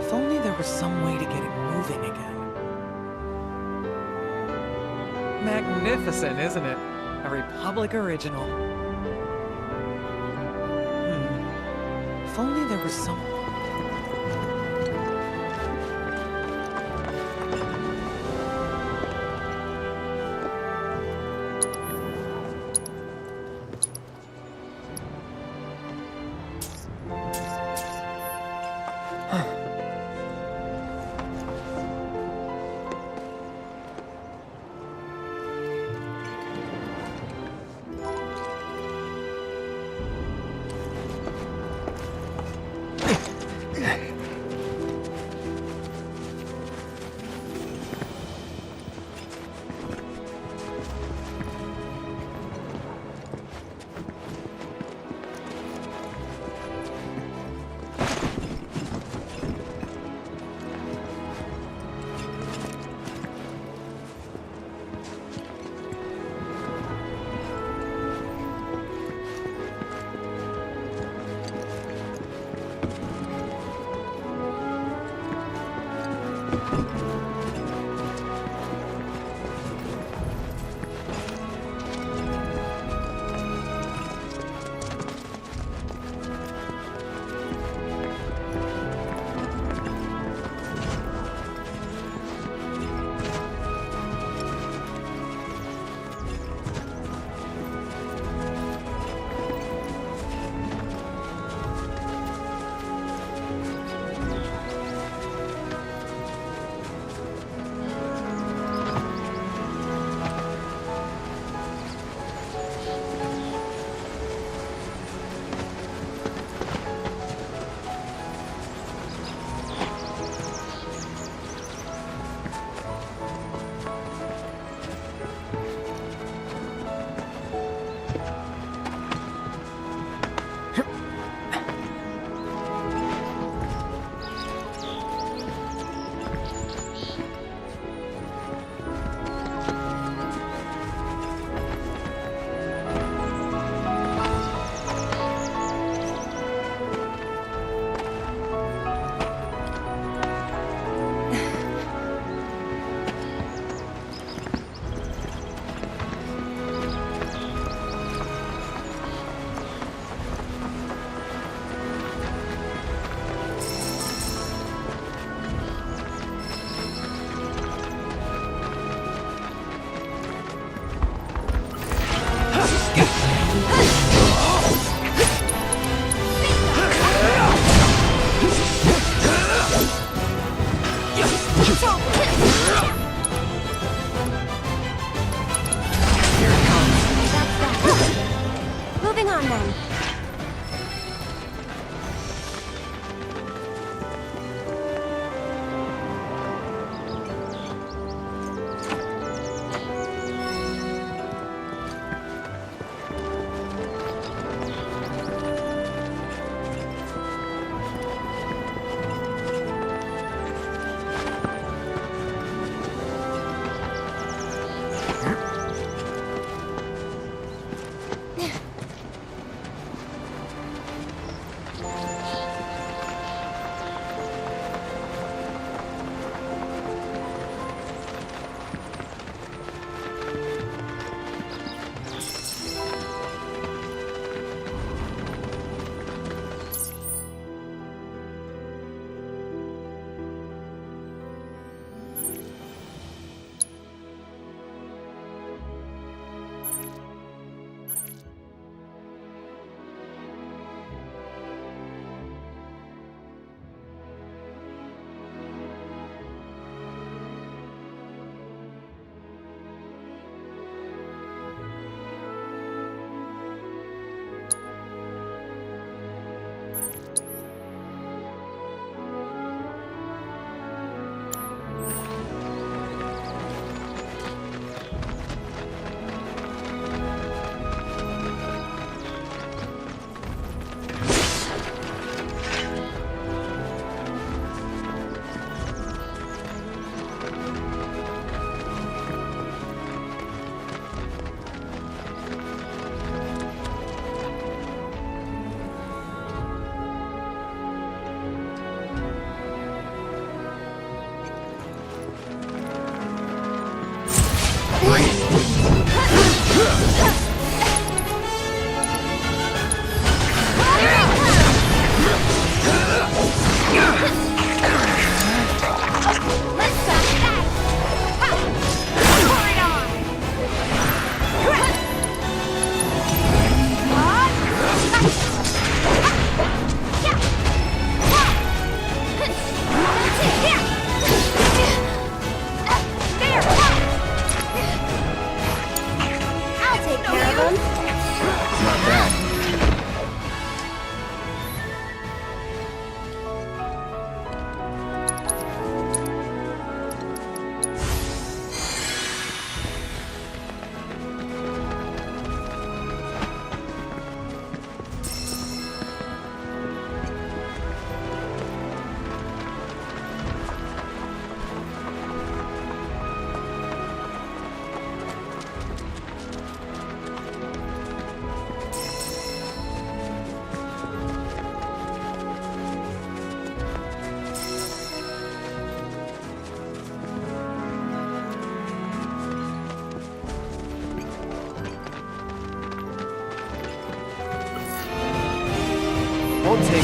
If only there was some way to get it moving again. Magnificent, isn't it? A Republic original. If only there was some...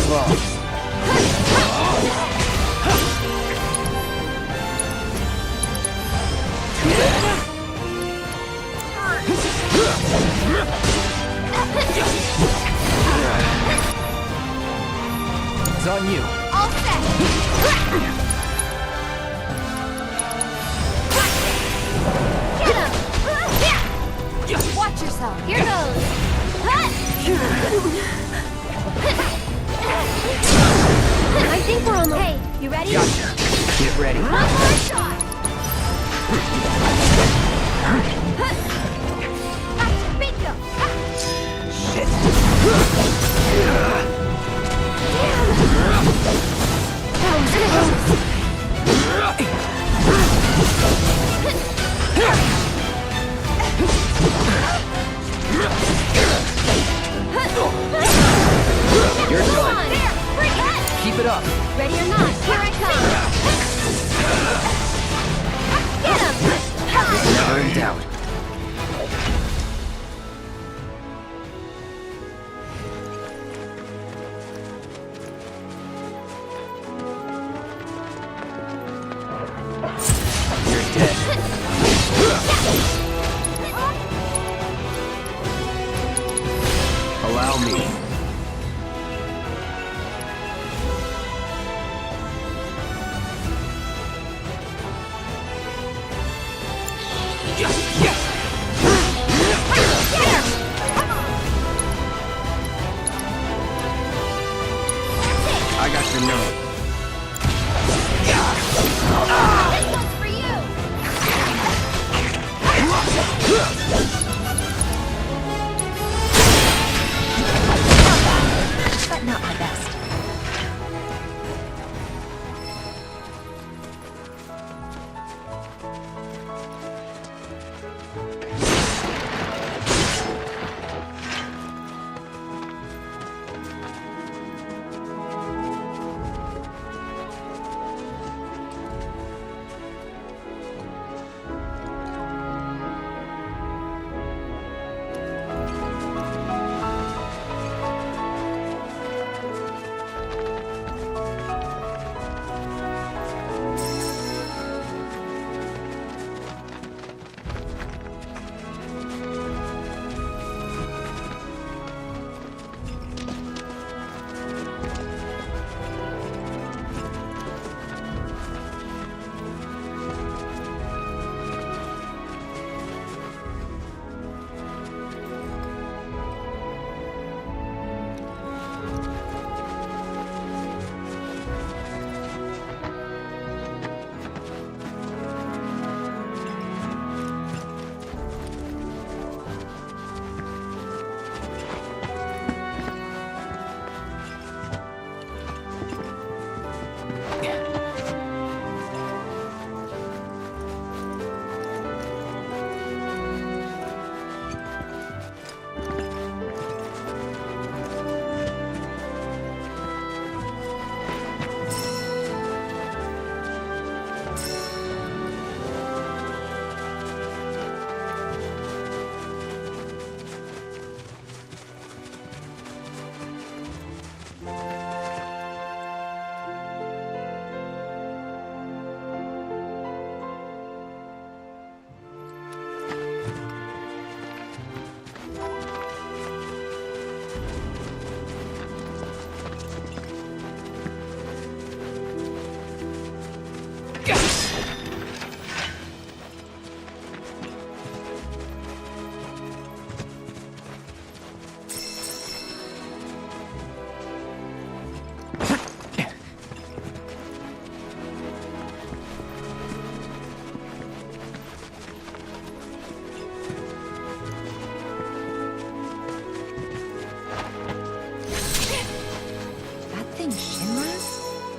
close. It's on you. All set. Get him! Watch yourself. Here goes. I think we're almost. Hey, you ready? Gotcha. Get ready. One more shot. Bingo. Shit. You're done. Keep it up. Ready or not, here I come. Get him! Never in doubt. You're dead. Allow me. I got your note. This one's for you. But not my best.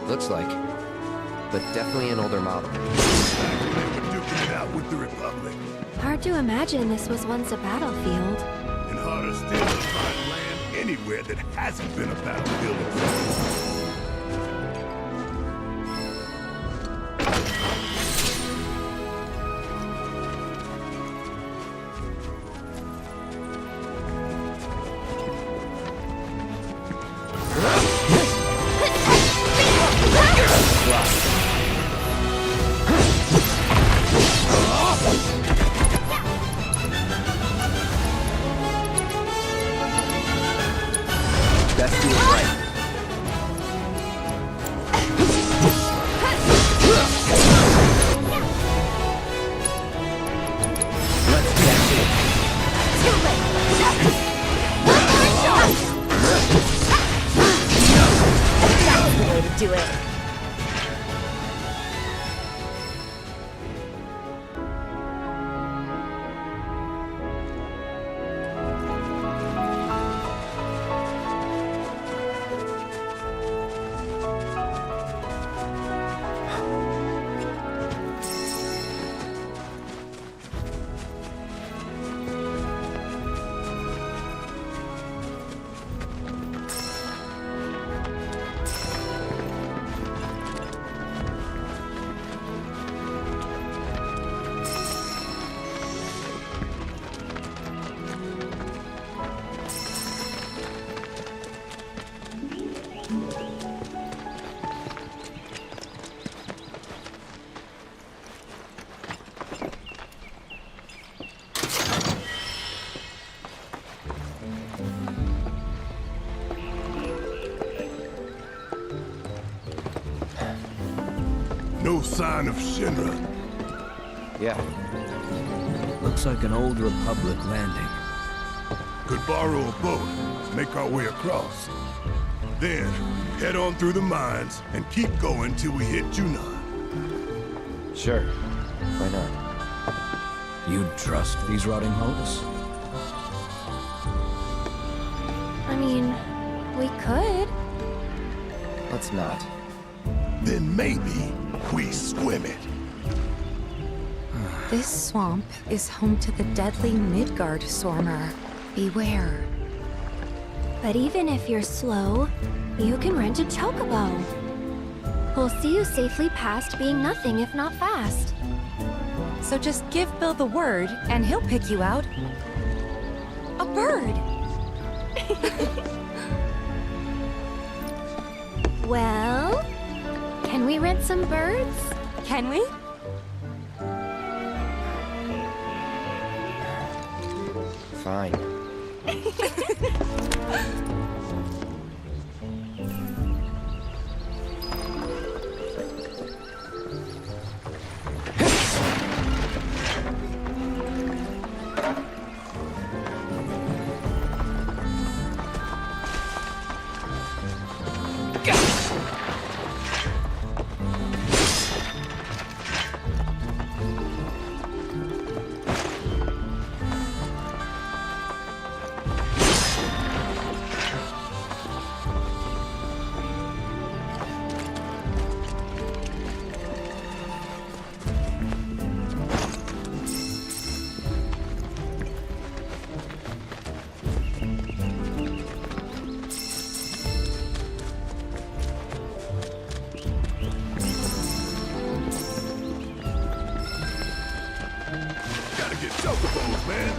Looks like. But definitely an older model. Duking it out with the Republic. Hard to imagine this was once a battlefield. And harder still to find land anywhere that hasn't been a battlefield itself. to do it. No sign of Shinra. Yeah. Looks like an old Republic landing. Could borrow a boat, make our way across. Then, head on through the mines and keep going till we hit Junon. Sure. Why not? You'd trust these rotting hulks? I mean, we could. Let's not. Then maybe we swim it. This swamp is home to the deadly Midgard Swarmer. Beware. But even if you're slow, you can rent a chocobo. We'll see you safely past being nothing if not fast. So just give Bill the word, and he'll pick you out. A bird! Well, can we rent some birds? Can we? Fine. Chocobos, man.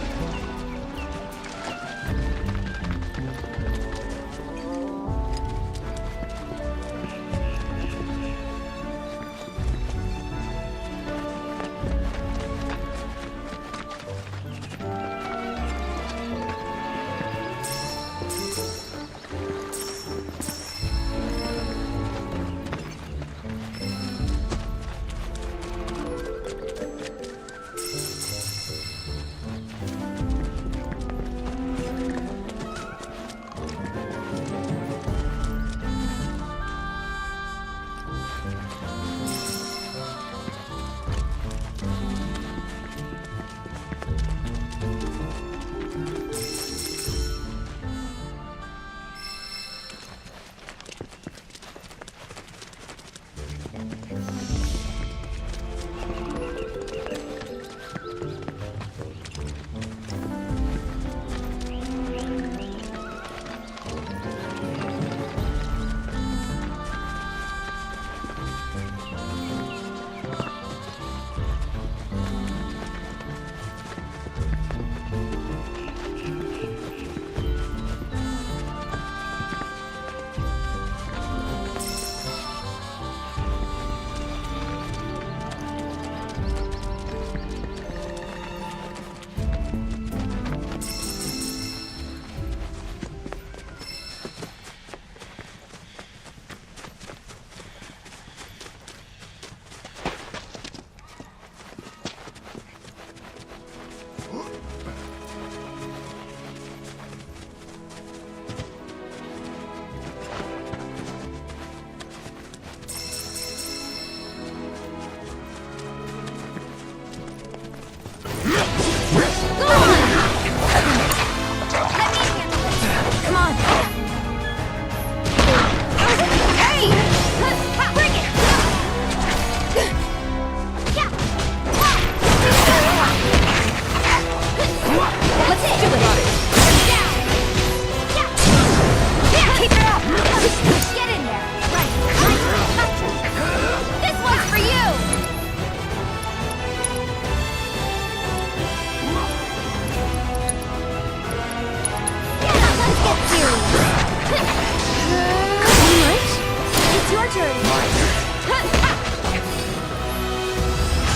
Your turn.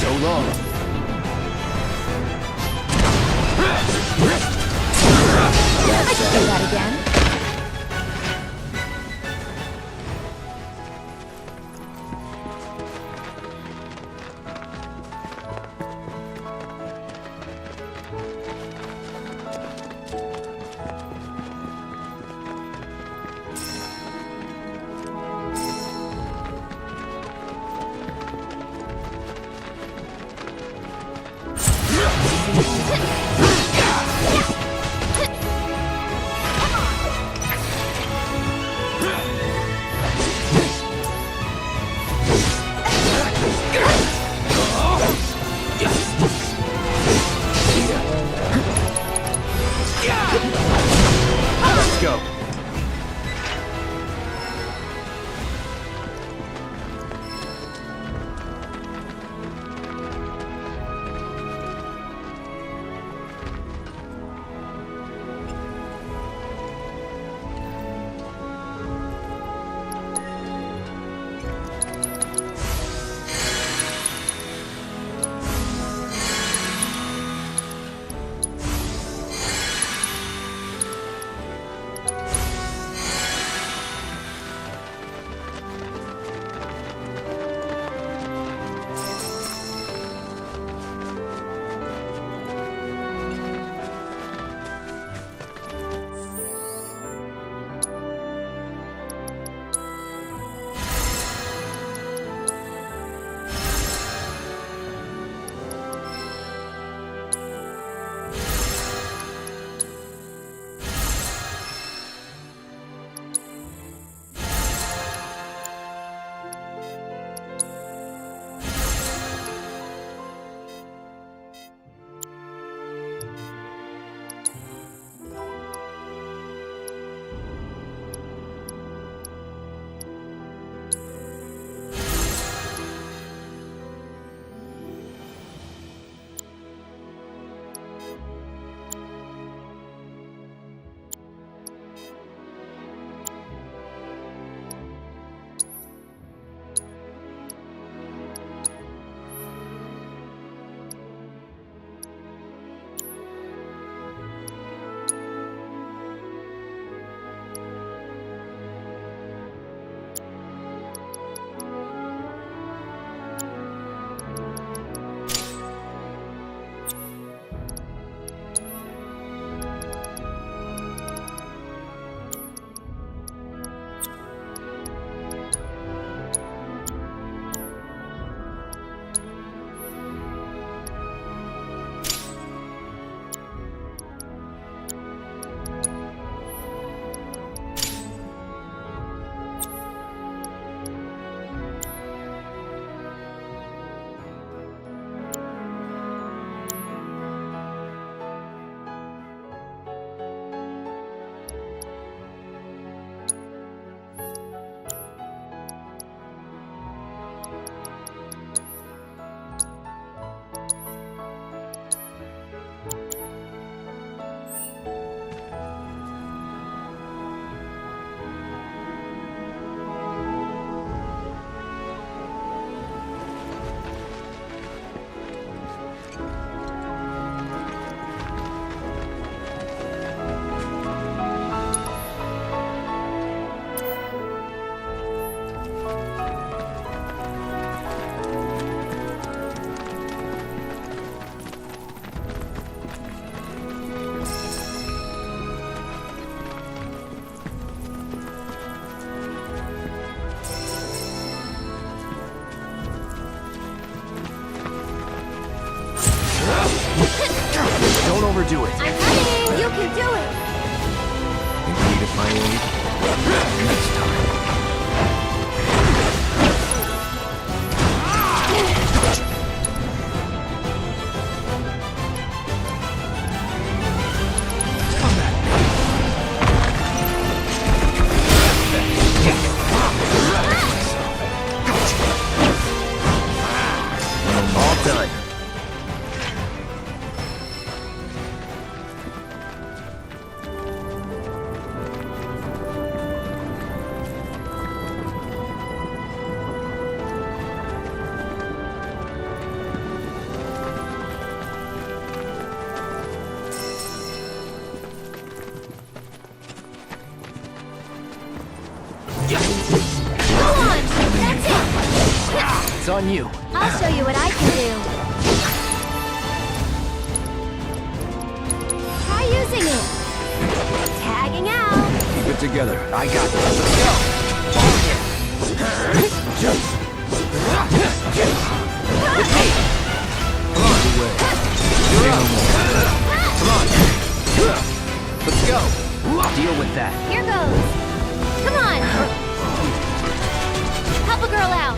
So long. I can do that again. Let's go. Don't overdo it. I'm coming! You can do it! Think you needed my aid? Next time. All done. on you. I'll show you what I can do. Try using it. Tagging out. Keep it together. I got this. Let's go. With me. Come on. You're up. Come on. Let's go. Deal with that. Here goes. Come on. Help a girl out.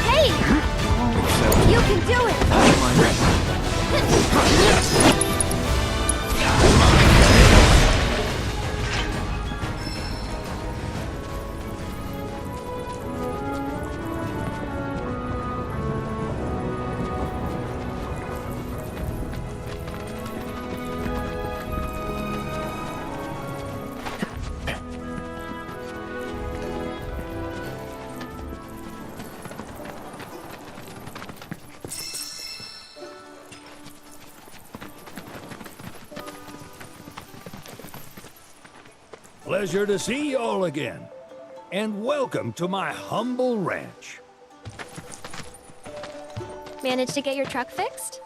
Hey! You can do it! Pleasure to see you all again. And welcome to my humble ranch. Managed to get your truck fixed?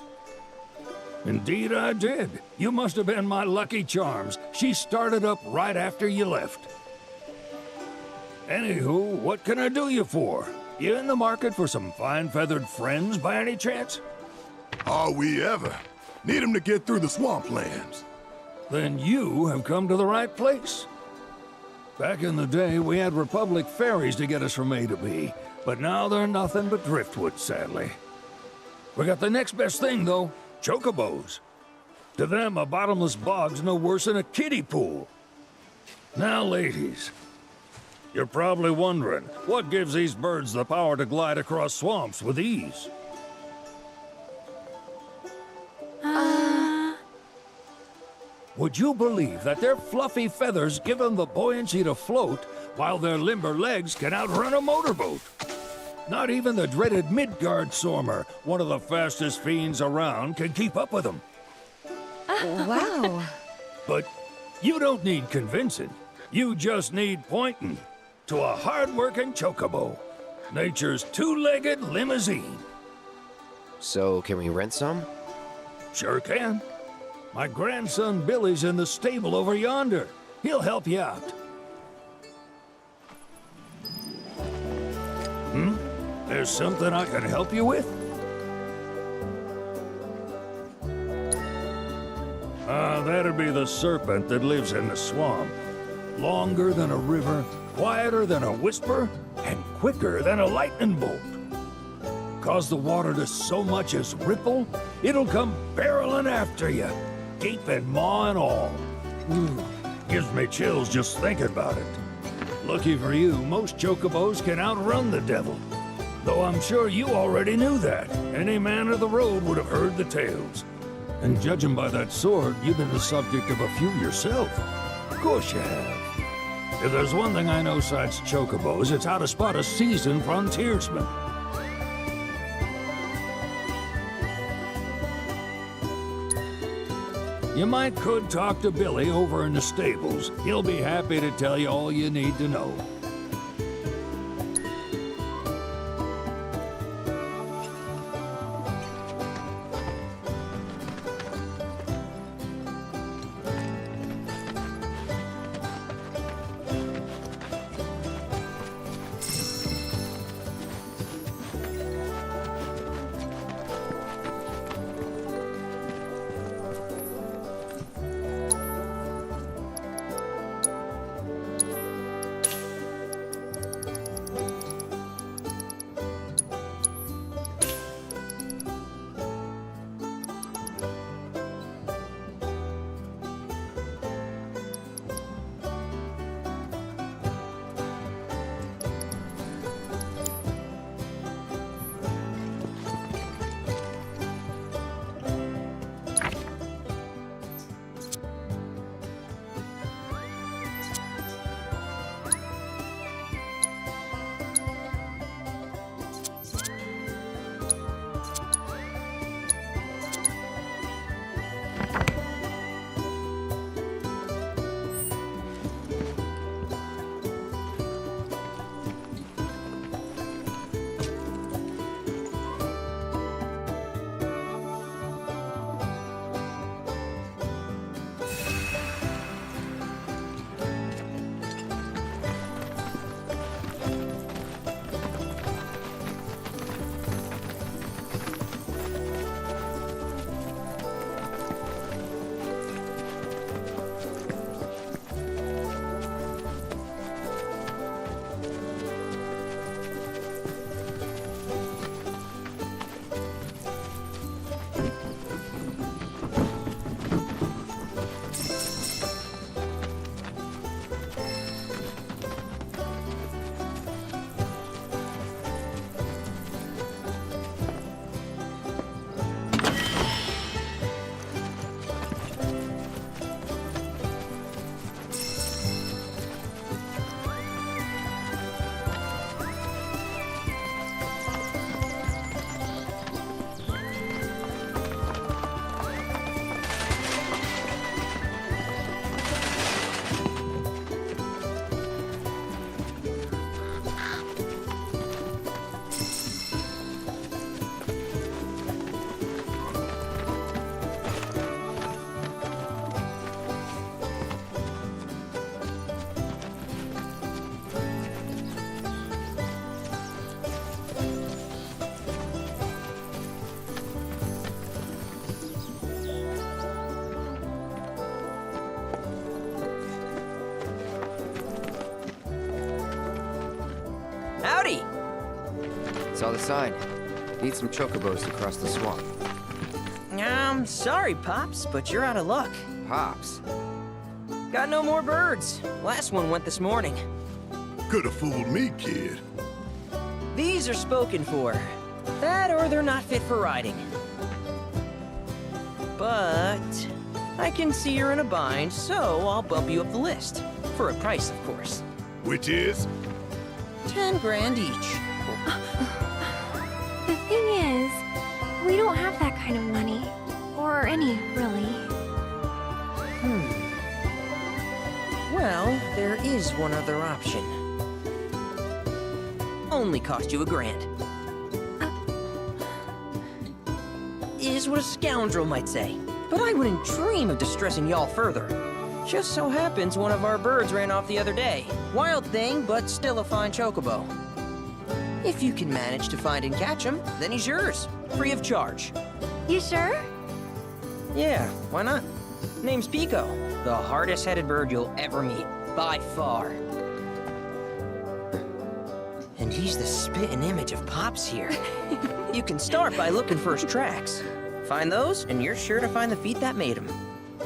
Indeed I did. You must have been my lucky charms. She started up right after you left. Anywho, what can I do you for? You in the market for some fine-feathered friends by any chance? Are we ever? Need 'em to get through the swamplands. Then you have come to the right place. Back in the day, we had Republic ferries to get us from A to B, but now they're nothing but driftwood, sadly. We got the next best thing, though, chocobos. To them, a bottomless bog's no worse than a kiddie pool. Now, ladies, you're probably wondering, what gives these birds the power to glide across swamps with ease? Would you believe that their fluffy feathers give them the buoyancy to float, while their limber legs can outrun a motorboat? Not even the dreaded Midgard Sormer, one of the fastest fiends around, can keep up with them. Wow. But you don't need convincing. You just need pointing to a hard-working chocobo. Nature's two-legged limousine. So, can we rent some? Sure can. My grandson Billy's in the stable over yonder. He'll help you out. There's something I can help you with? That'd be the serpent that lives in the swamp. Longer than a river, quieter than a whisper, and quicker than a lightning bolt. Cause the water to so much as ripple, it'll come barreling after you. Gaping maw and all. Gives me chills just thinking about it. Lucky for you, most chocobos can outrun the devil. Though I'm sure you already knew that. Any man of the road would have heard the tales. And judging by that sword, you've been the subject of a few yourself. Of course you have. If there's one thing I know besides chocobos, it's how to spot a seasoned frontiersman. You could talk to Billy over in the stables. He'll be happy to tell you all you need to know. buddy! Saw the sign. Need some chocobos to cross the swamp. Sorry, Pops, but you're out of luck. Pops? Got no more birds. Last one went this morning. Could've fooled me, kid. These are spoken for. That or they're not fit for riding. But I can see you're in a bind, so I'll bump you up the list. For a price, of course. Which is? 10 grand each. The thing is, we don't have that kind of money. Or any, really. Well, there is one other option. Only cost you $1,000. Is what a scoundrel might say. But I wouldn't dream of distressing y'all further. Just so happens one of our birds ran off the other day. Wild thing, but still a fine chocobo. If you can manage to find and catch him, then he's yours. Free of charge. You sure? Yeah, why not? Name's Pico. The hardest-headed bird you'll ever meet. By far. And he's the spitting image of Pops here. You can start by looking for his tracks. Find those, and you're sure to find the feet that made him.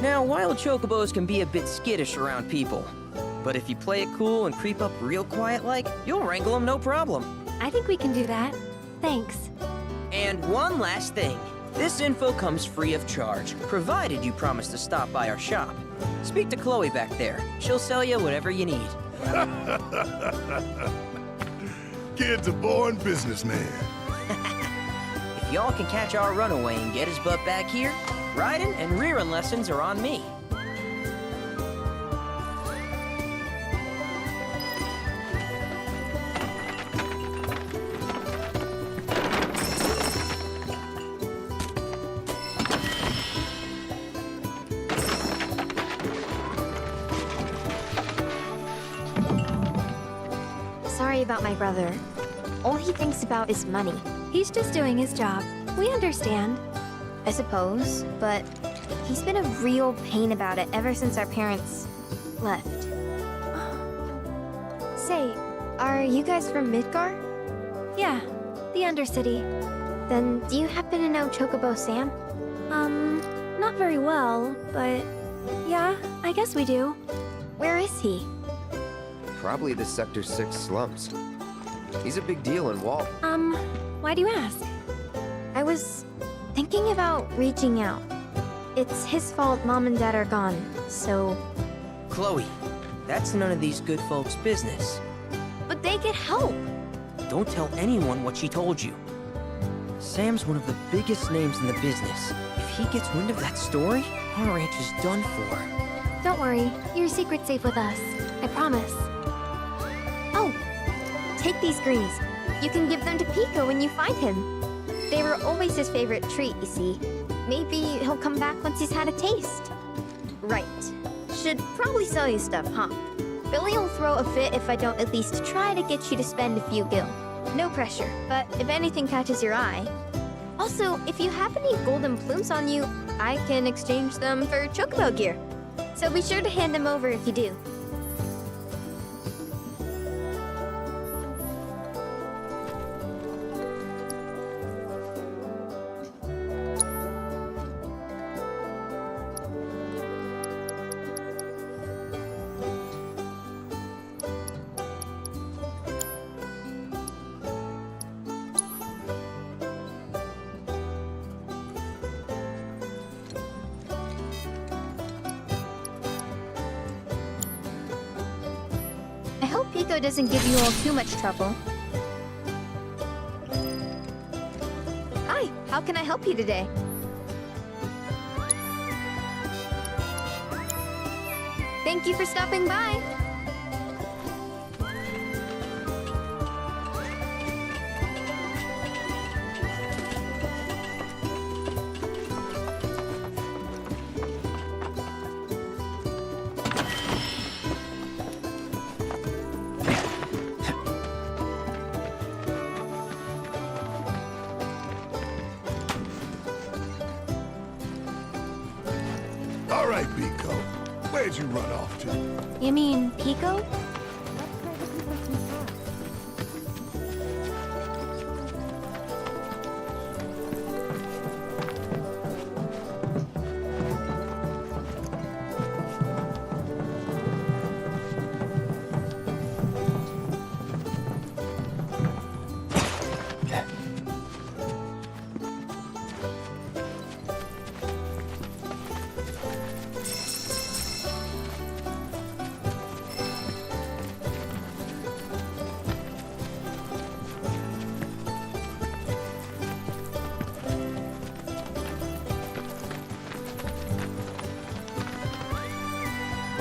Now, wild chocobos can be a bit skittish around people. But if you play it cool and creep up real quiet-like, you'll wrangle them no problem. I think we can do that. Thanks. And one last thing. This info comes free of charge, provided you promise to stop by our shop. Speak to Chloe back there. She'll sell you whatever you need. Kid's a born businessman. If y'all can catch our runaway and get his butt back here, riding and rearing lessons are on me. Sorry about my brother. All he thinks about is money. He's just doing his job. We understand. I suppose, but he's been a real pain about it ever since our parents left. Say, are you guys from Midgar? Yeah, the Undercity. Then do you happen to know Chocobo Sam? Not very well, but yeah, I guess we do. Where is he? Probably the Sector 6 slums. He's a big deal in Walt. Why do you ask? I was thinking about reaching out. It's his fault Mom and Dad are gone, so... Chloe, that's none of these good folks' business. But they get help! Don't tell anyone what she told you. Sam's one of the biggest names in the business. If he gets wind of that story, our ranch is done for. Don't worry, your secret's safe with us. I promise. Oh! Take these greens. You can give them to Pico when you find him. They were always his favorite treat, you see. Maybe he'll come back once he's had a taste. Right. Should probably sell you stuff, huh? Billy will throw a fit if I don't at least try to get you to spend a few gil. No pressure, but if anything catches your eye... Also, if you have any golden plumes on you, I can exchange them for chocobo gear. So be sure to hand them over if you do. I hope Pico doesn't give you all too much trouble. Hi, how can I help you today? Thank you for stopping by. All right, Pico. Where'd you run off to? You mean Pico?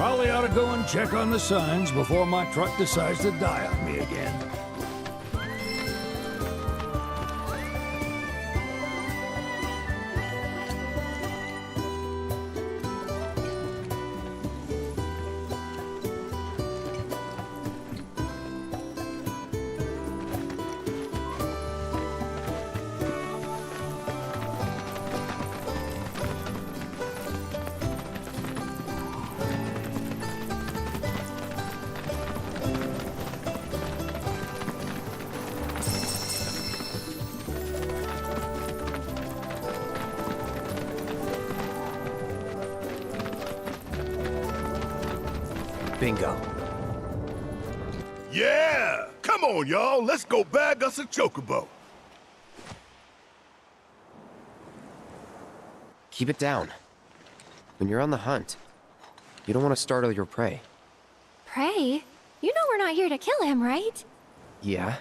Probably ought to go and check on the signs before my truck decides to die on me again. Bingo. Yeah! Come on, y'all. Let's go bag us a chocobo. Keep it down. When you're on the hunt, you don't want to startle your prey. Prey? You know we're not here to kill him, right? Yeah?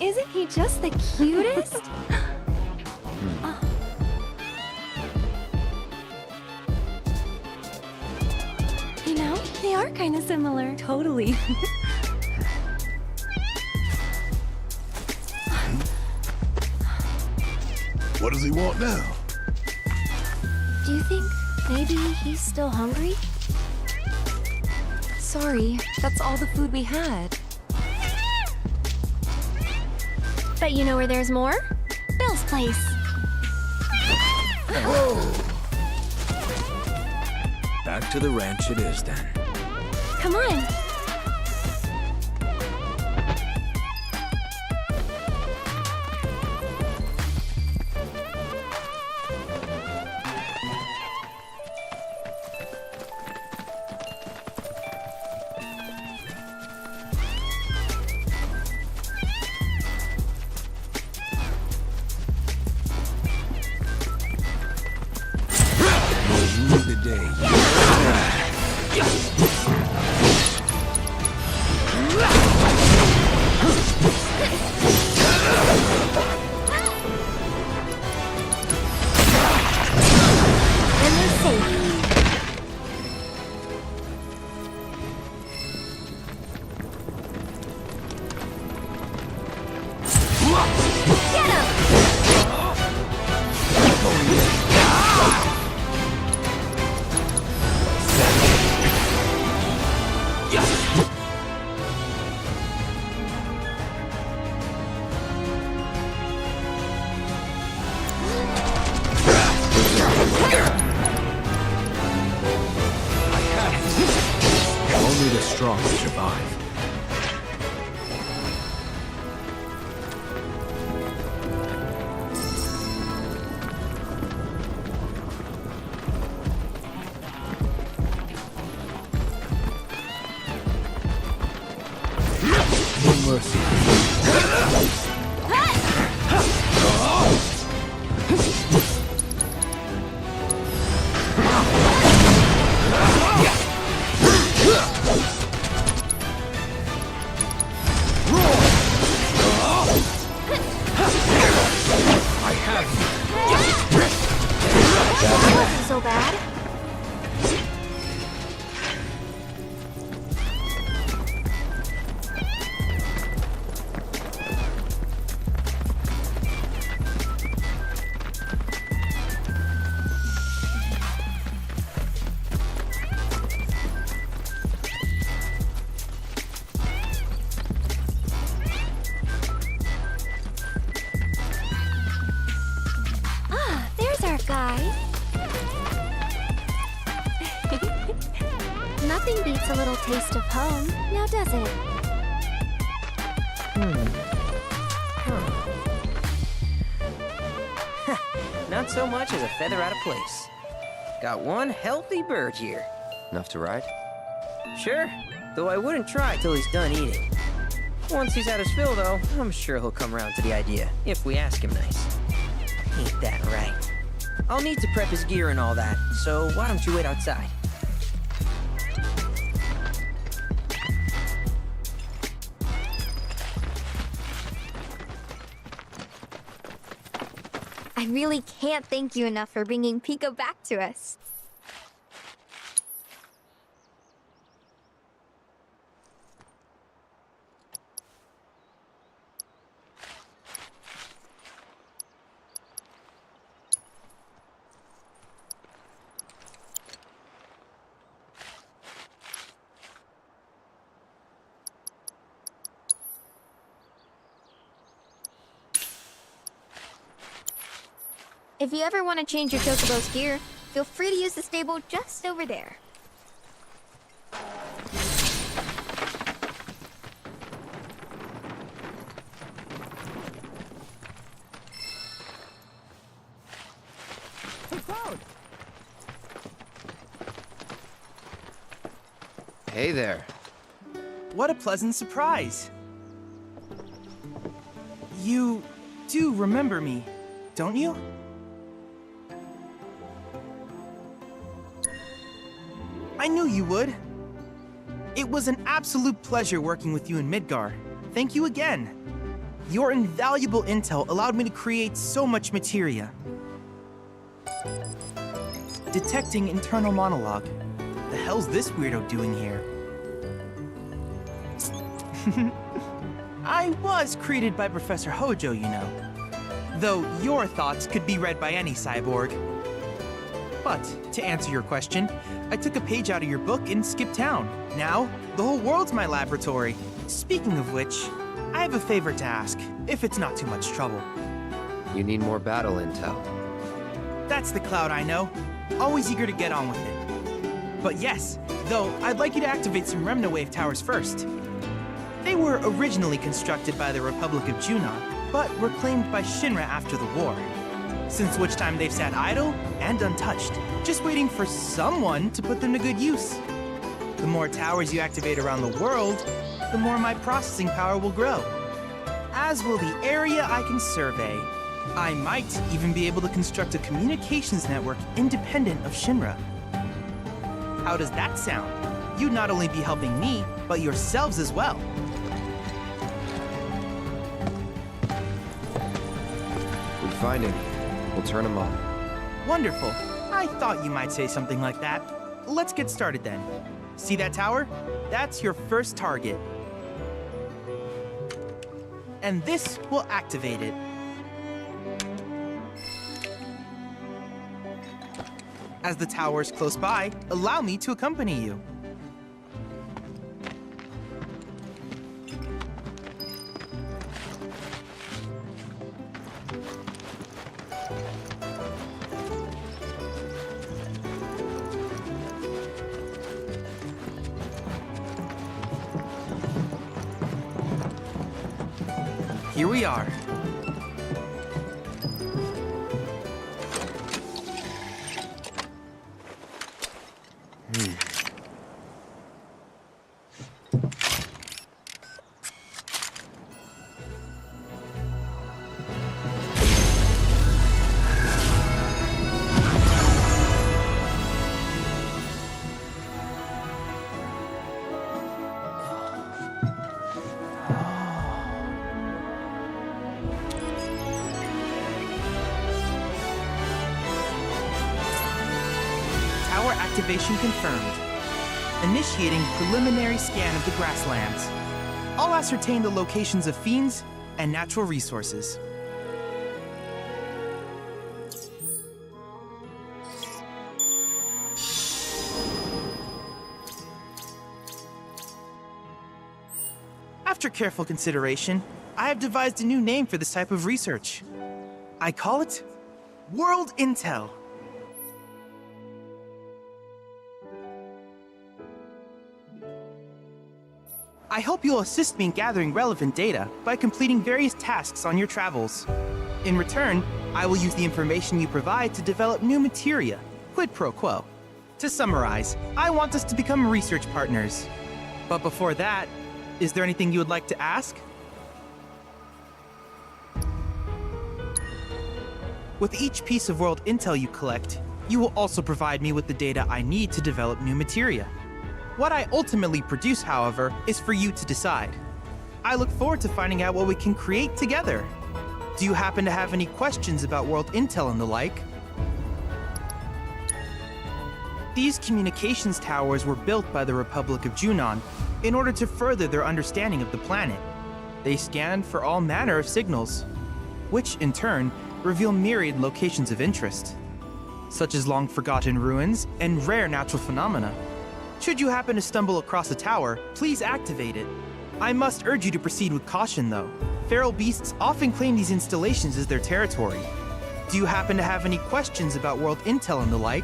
Isn't he just the cutest? You know, they are kind of similar. Totally. What does he want now? Do you think maybe he's still hungry? Sorry, that's all the food we had. But you know where there's more? Bill's place. Whoa! Back to the ranch it is then. Come on. The day. strong to survive. No mercy. That wasn't so bad. Ah, there's our guy. Nothing beats a little taste of home, now does it? Not so much as a feather out of place. Got one healthy bird here. Enough to ride? Sure, though I wouldn't try till he's done eating. Once he's had his fill, though, I'm sure he'll come around to the idea, if we ask him nice. Ain't that right? I'll need to prep his gear and all that, so why don't you wait outside? I really can't thank you enough for bringing Pico back to us. If you ever want to change your Chocobo's gear, feel free to use the stable just over there. Hey there. What a pleasant surprise. You do remember me, don't you? I knew you would. It was an absolute pleasure working with you in Midgar. Thank you again. Your invaluable intel allowed me to create so much materia. Detecting internal monologue. The hell's this weirdo doing here? I was created by Professor Hojo, you know. Though your thoughts could be read by any cyborg. But, to answer your question, I took a page out of your book and skipped town. Now, the whole world's my laboratory. Speaking of which, I have a favor to ask, if it's not too much trouble. You need more battle intel. That's the Cloud I know. Always eager to get on with it. But yes, though, I'd like you to activate some Remnawave towers first. They were originally constructed by the Republic of Junon, but were claimed by Shinra after the war. Since which time they've sat idle and untouched, just waiting for someone to put them to good use. The more towers you activate around the world, the more my processing power will grow. As will the area I can survey. I might even be able to construct a communications network independent of Shinra. How does that sound? You'd not only be helping me, but yourselves as well. We find him. We'll turn him on. Wonderful. I thought you might say something like that. Let's get started then. See that tower? That's your first target. And this will activate it. As the tower is close by, allow me to accompany you. here we are. Activation confirmed. Initiating preliminary scan of the grasslands. I'll ascertain the locations of fiends and natural resources. After careful consideration, I have devised a new name for this type of research. I call it World Intel. I hope you'll assist me in gathering relevant data by completing various tasks on your travels. In return, I will use the information you provide to develop new materia, quid pro quo. To summarize, I want us to become research partners. But before that, is there anything you would like to ask? With each piece of world intel you collect, you will also provide me with the data I need to develop new materia. What I ultimately produce, however, is for you to decide. I look forward to finding out what we can create together. Do you happen to have any questions about world intel and the like? These communications towers were built by the Republic of Junon in order to further their understanding of the planet. They scan for all manner of signals, which in turn reveal myriad locations of interest, such as long-forgotten ruins and rare natural phenomena. Should you happen to stumble across a tower, please activate it. I must urge you to proceed with caution, though. Feral beasts often claim these installations as their territory. Do you happen to have any questions about world intel and the like?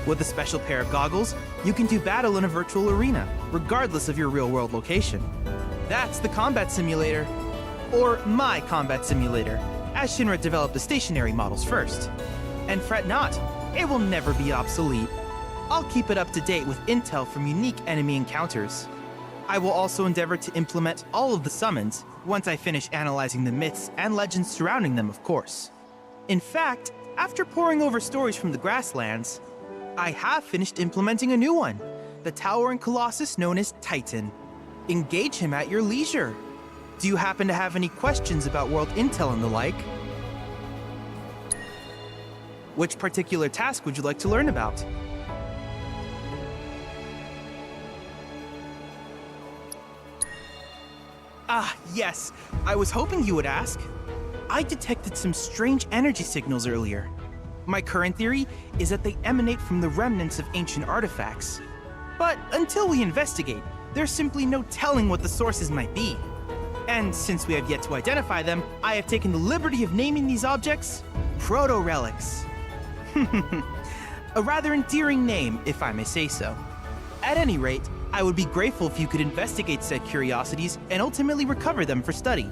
With a special pair of goggles, you can do battle in a virtual arena, regardless of your real-world location. That's the combat simulator. Or my combat simulator, as Shinra developed the stationary models first. And fret not, it will never be obsolete. I'll keep it up to date with intel from unique enemy encounters. I will also endeavor to implement all of the summons once I finish analyzing the myths and legends surrounding them, of course. In fact, after poring over stories from the grasslands, I have finished implementing a new one, the towering colossus known as Titan. Engage him at your leisure. Do you happen to have any questions about world intel and the like? Which particular task would you like to learn about? Ah, yes. I was hoping you would ask. I detected some strange energy signals earlier. My current theory is that they emanate from the remnants of ancient artifacts. But until we investigate, there's simply no telling what the sources might be. And since we have yet to identify them, I have taken the liberty of naming these objects proto-relics. A rather endearing name, if I may say so. At any rate, I would be grateful if you could investigate said curiosities and ultimately recover them for study.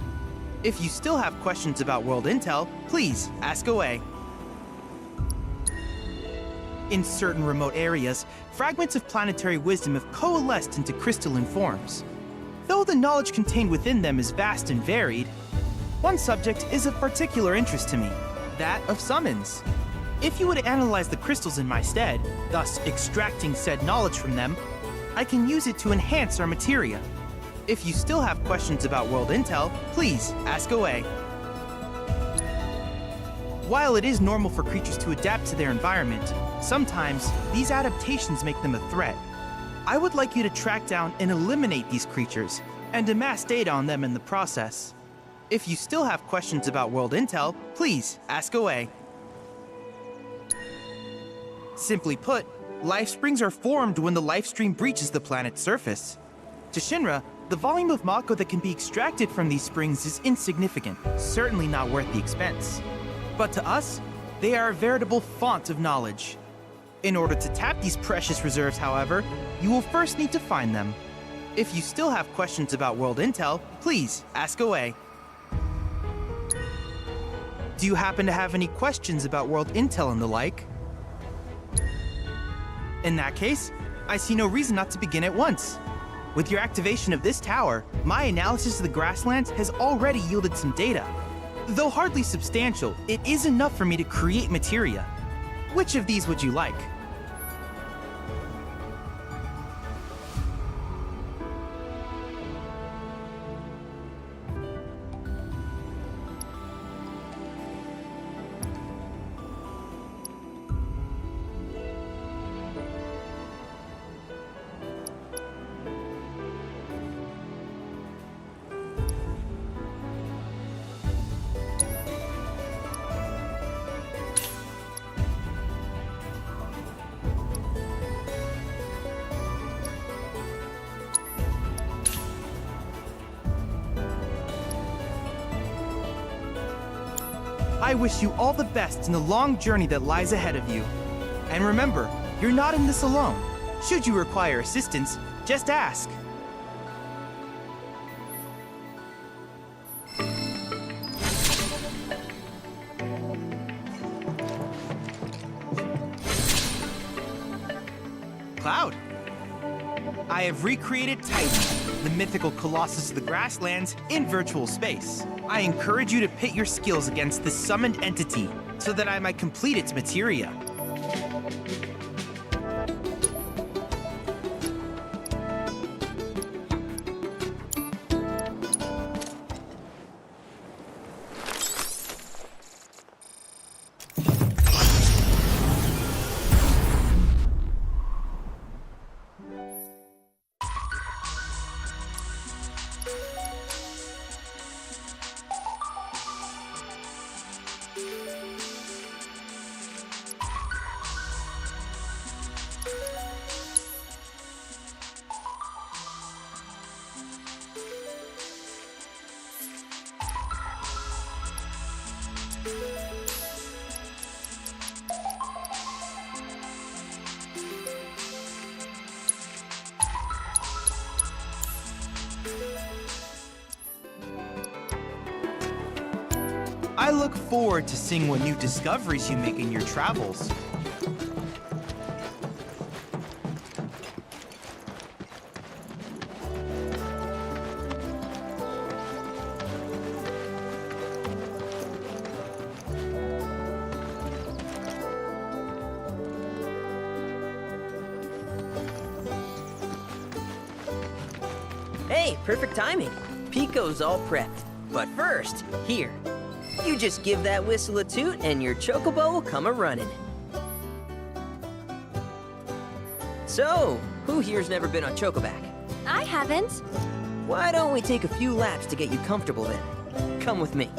If you still have questions about world intel, please ask away. In certain remote areas, fragments of planetary wisdom have coalesced into crystalline forms. Though the knowledge contained within them is vast and varied, one subject is of particular interest to me, that of summons. If you would analyze the crystals in my stead, thus extracting said knowledge from them, I can use it to enhance our materia. If you still have questions about world intel, please ask away. While it is normal for creatures to adapt to their environment, sometimes these adaptations make them a threat. I would like you to track down and eliminate these creatures, and amass data on them in the process. If you still have questions about world intel, please ask away. Simply put, life springs are formed when the life stream breaches the planet's surface. To Shinra, the volume of Mako that can be extracted from these springs is insignificant, certainly not worth the expense. But to us, they are a veritable font of knowledge. In order to tap these precious reserves, however, you will first need to find them. if you still have questions about World Intel, please ask away. Do you happen to have any questions about World Intel and the like? In that case, I see no reason not to begin at once. With your activation of this tower, my analysis of the grasslands has already yielded some data. Though hardly substantial, it is enough for me to create materia. Which of these would you like? I wish you all the best in the long journey that lies ahead of you. And remember, you're not in this alone. Should you require assistance, just ask. Cloud. I have recreated Titan, the mythical colossus of the grasslands, in virtual space. I encourage you to pit your skills against this summoned entity so that I might complete its materia. I look forward to seeing what new discoveries you make in your travels. Hey, perfect timing. Pico's all prepped. But first, here. You just give that whistle a toot and your chocobo will come a-running. So, who here's never been on Chocoback? I haven't. Why don't we take a few laps to get you comfortable then? Come with me.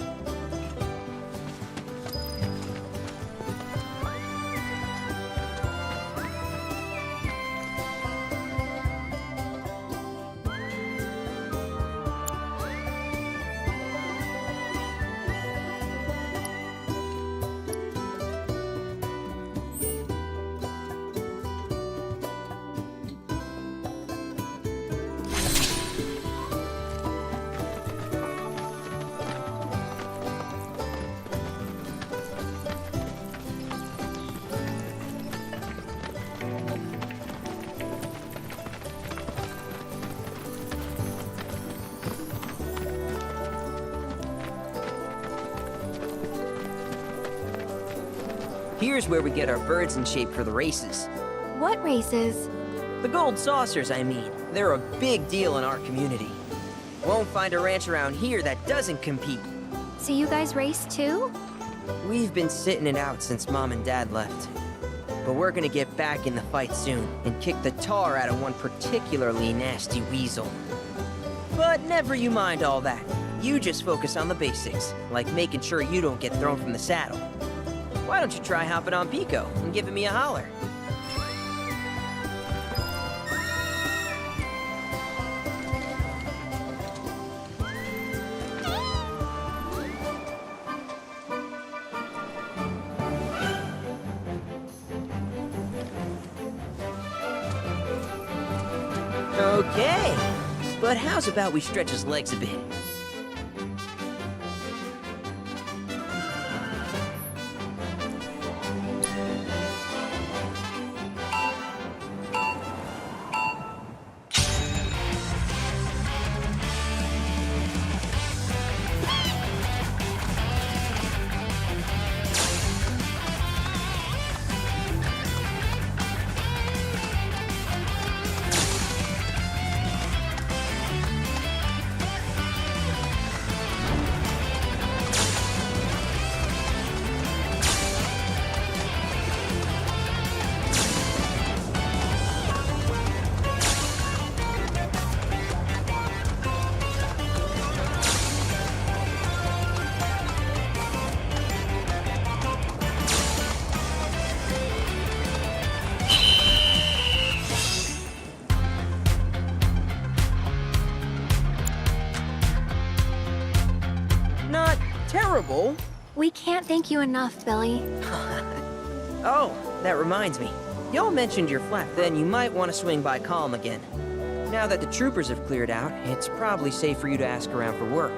Here's where we get our birds in shape for the races. What races? The gold saucers, I mean. They're a big deal in our community. Won't find a ranch around here that doesn't compete. So you guys race too? We've been sitting it out since Mom and Dad left. But we're gonna get back in the fight soon and kick the tar out of one particularly nasty weasel. But never you mind all that. You just focus on the basics, like making sure you don't get thrown from the saddle. Why don't you try hopping on Pico and giving me a holler? Okay, But how's about we stretch his legs a bit? Not terrible. We can't thank you enough, Billy. Oh, that reminds me. Y'all mentioned your flat, then you might want to swing by Calm again. Now that the troopers have cleared out, it's probably safe for you to ask around for work.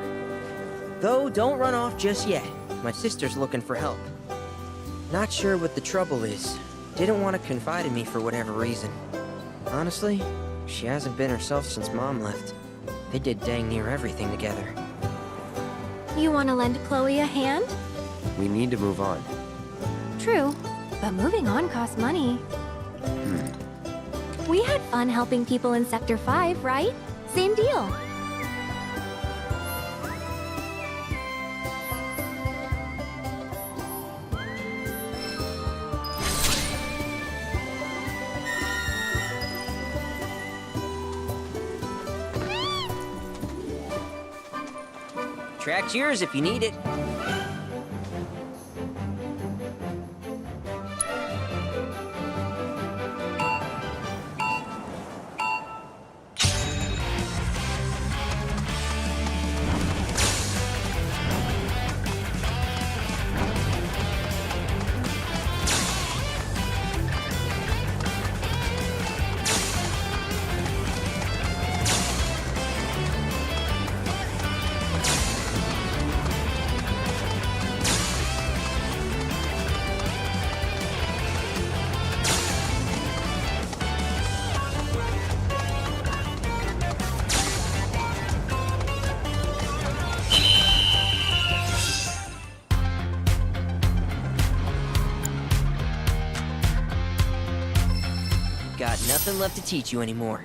Though, don't run off just yet. My sister's looking for help. Not sure what the trouble is. Didn't want to confide in me for whatever reason. Honestly, she hasn't been herself since Mom left. They did dang near everything together. You want to lend Chloe a hand? We need to move on. True, but moving on costs money. We had fun helping people in Sector 5, right? Same deal. Track's yours if you need it. Got nothing left to teach you anymore.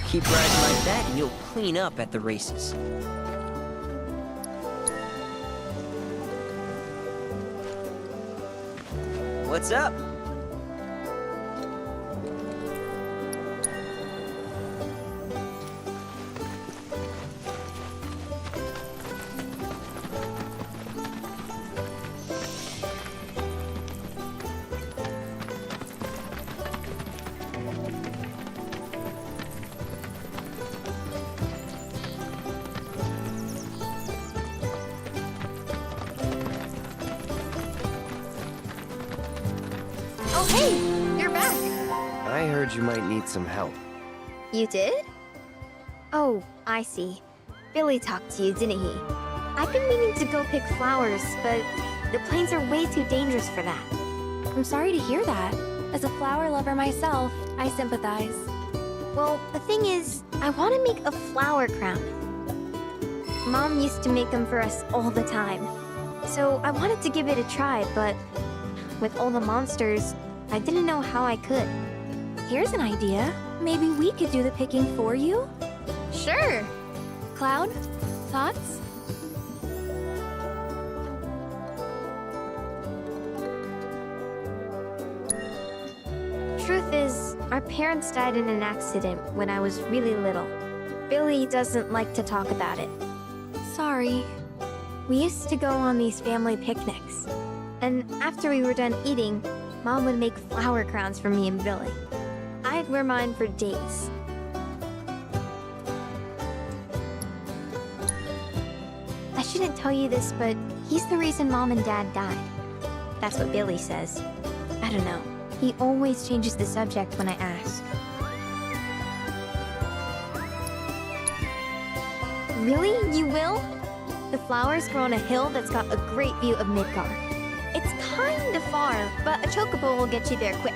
Keep riding like that and you'll clean up at the races. What's up? Oh, hey! You're back! I heard you might need some help. You did? Oh, I see. Billy talked to you, didn't he? I've been meaning to go pick flowers, but the plains are way too dangerous for that. I'm sorry to hear that. As a flower lover myself, I sympathize. Well, the thing is, I want to make a flower crown. Mom used to make them for us all the time. So I wanted to give it a try, but with all the monsters, I didn't know how I could. Here's an idea. Maybe we could do the picking for you? Sure. Cloud, thoughts? Truth is, our parents died in an accident when I was really little. Billy doesn't like to talk about it. Sorry. We used to go on these family picnics. And after we were done eating, Mom would make flower crowns for me and Billy. I'd wear mine for days. I shouldn't tell you this, but he's the reason Mom and Dad died. That's what Billy says. I don't know. He always changes the subject when I ask. Really? You will? The flowers grow on a hill that's got a great view of Midgard. It's kind of far, but a chocobo will get you there quick.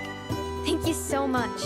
Thank you so much.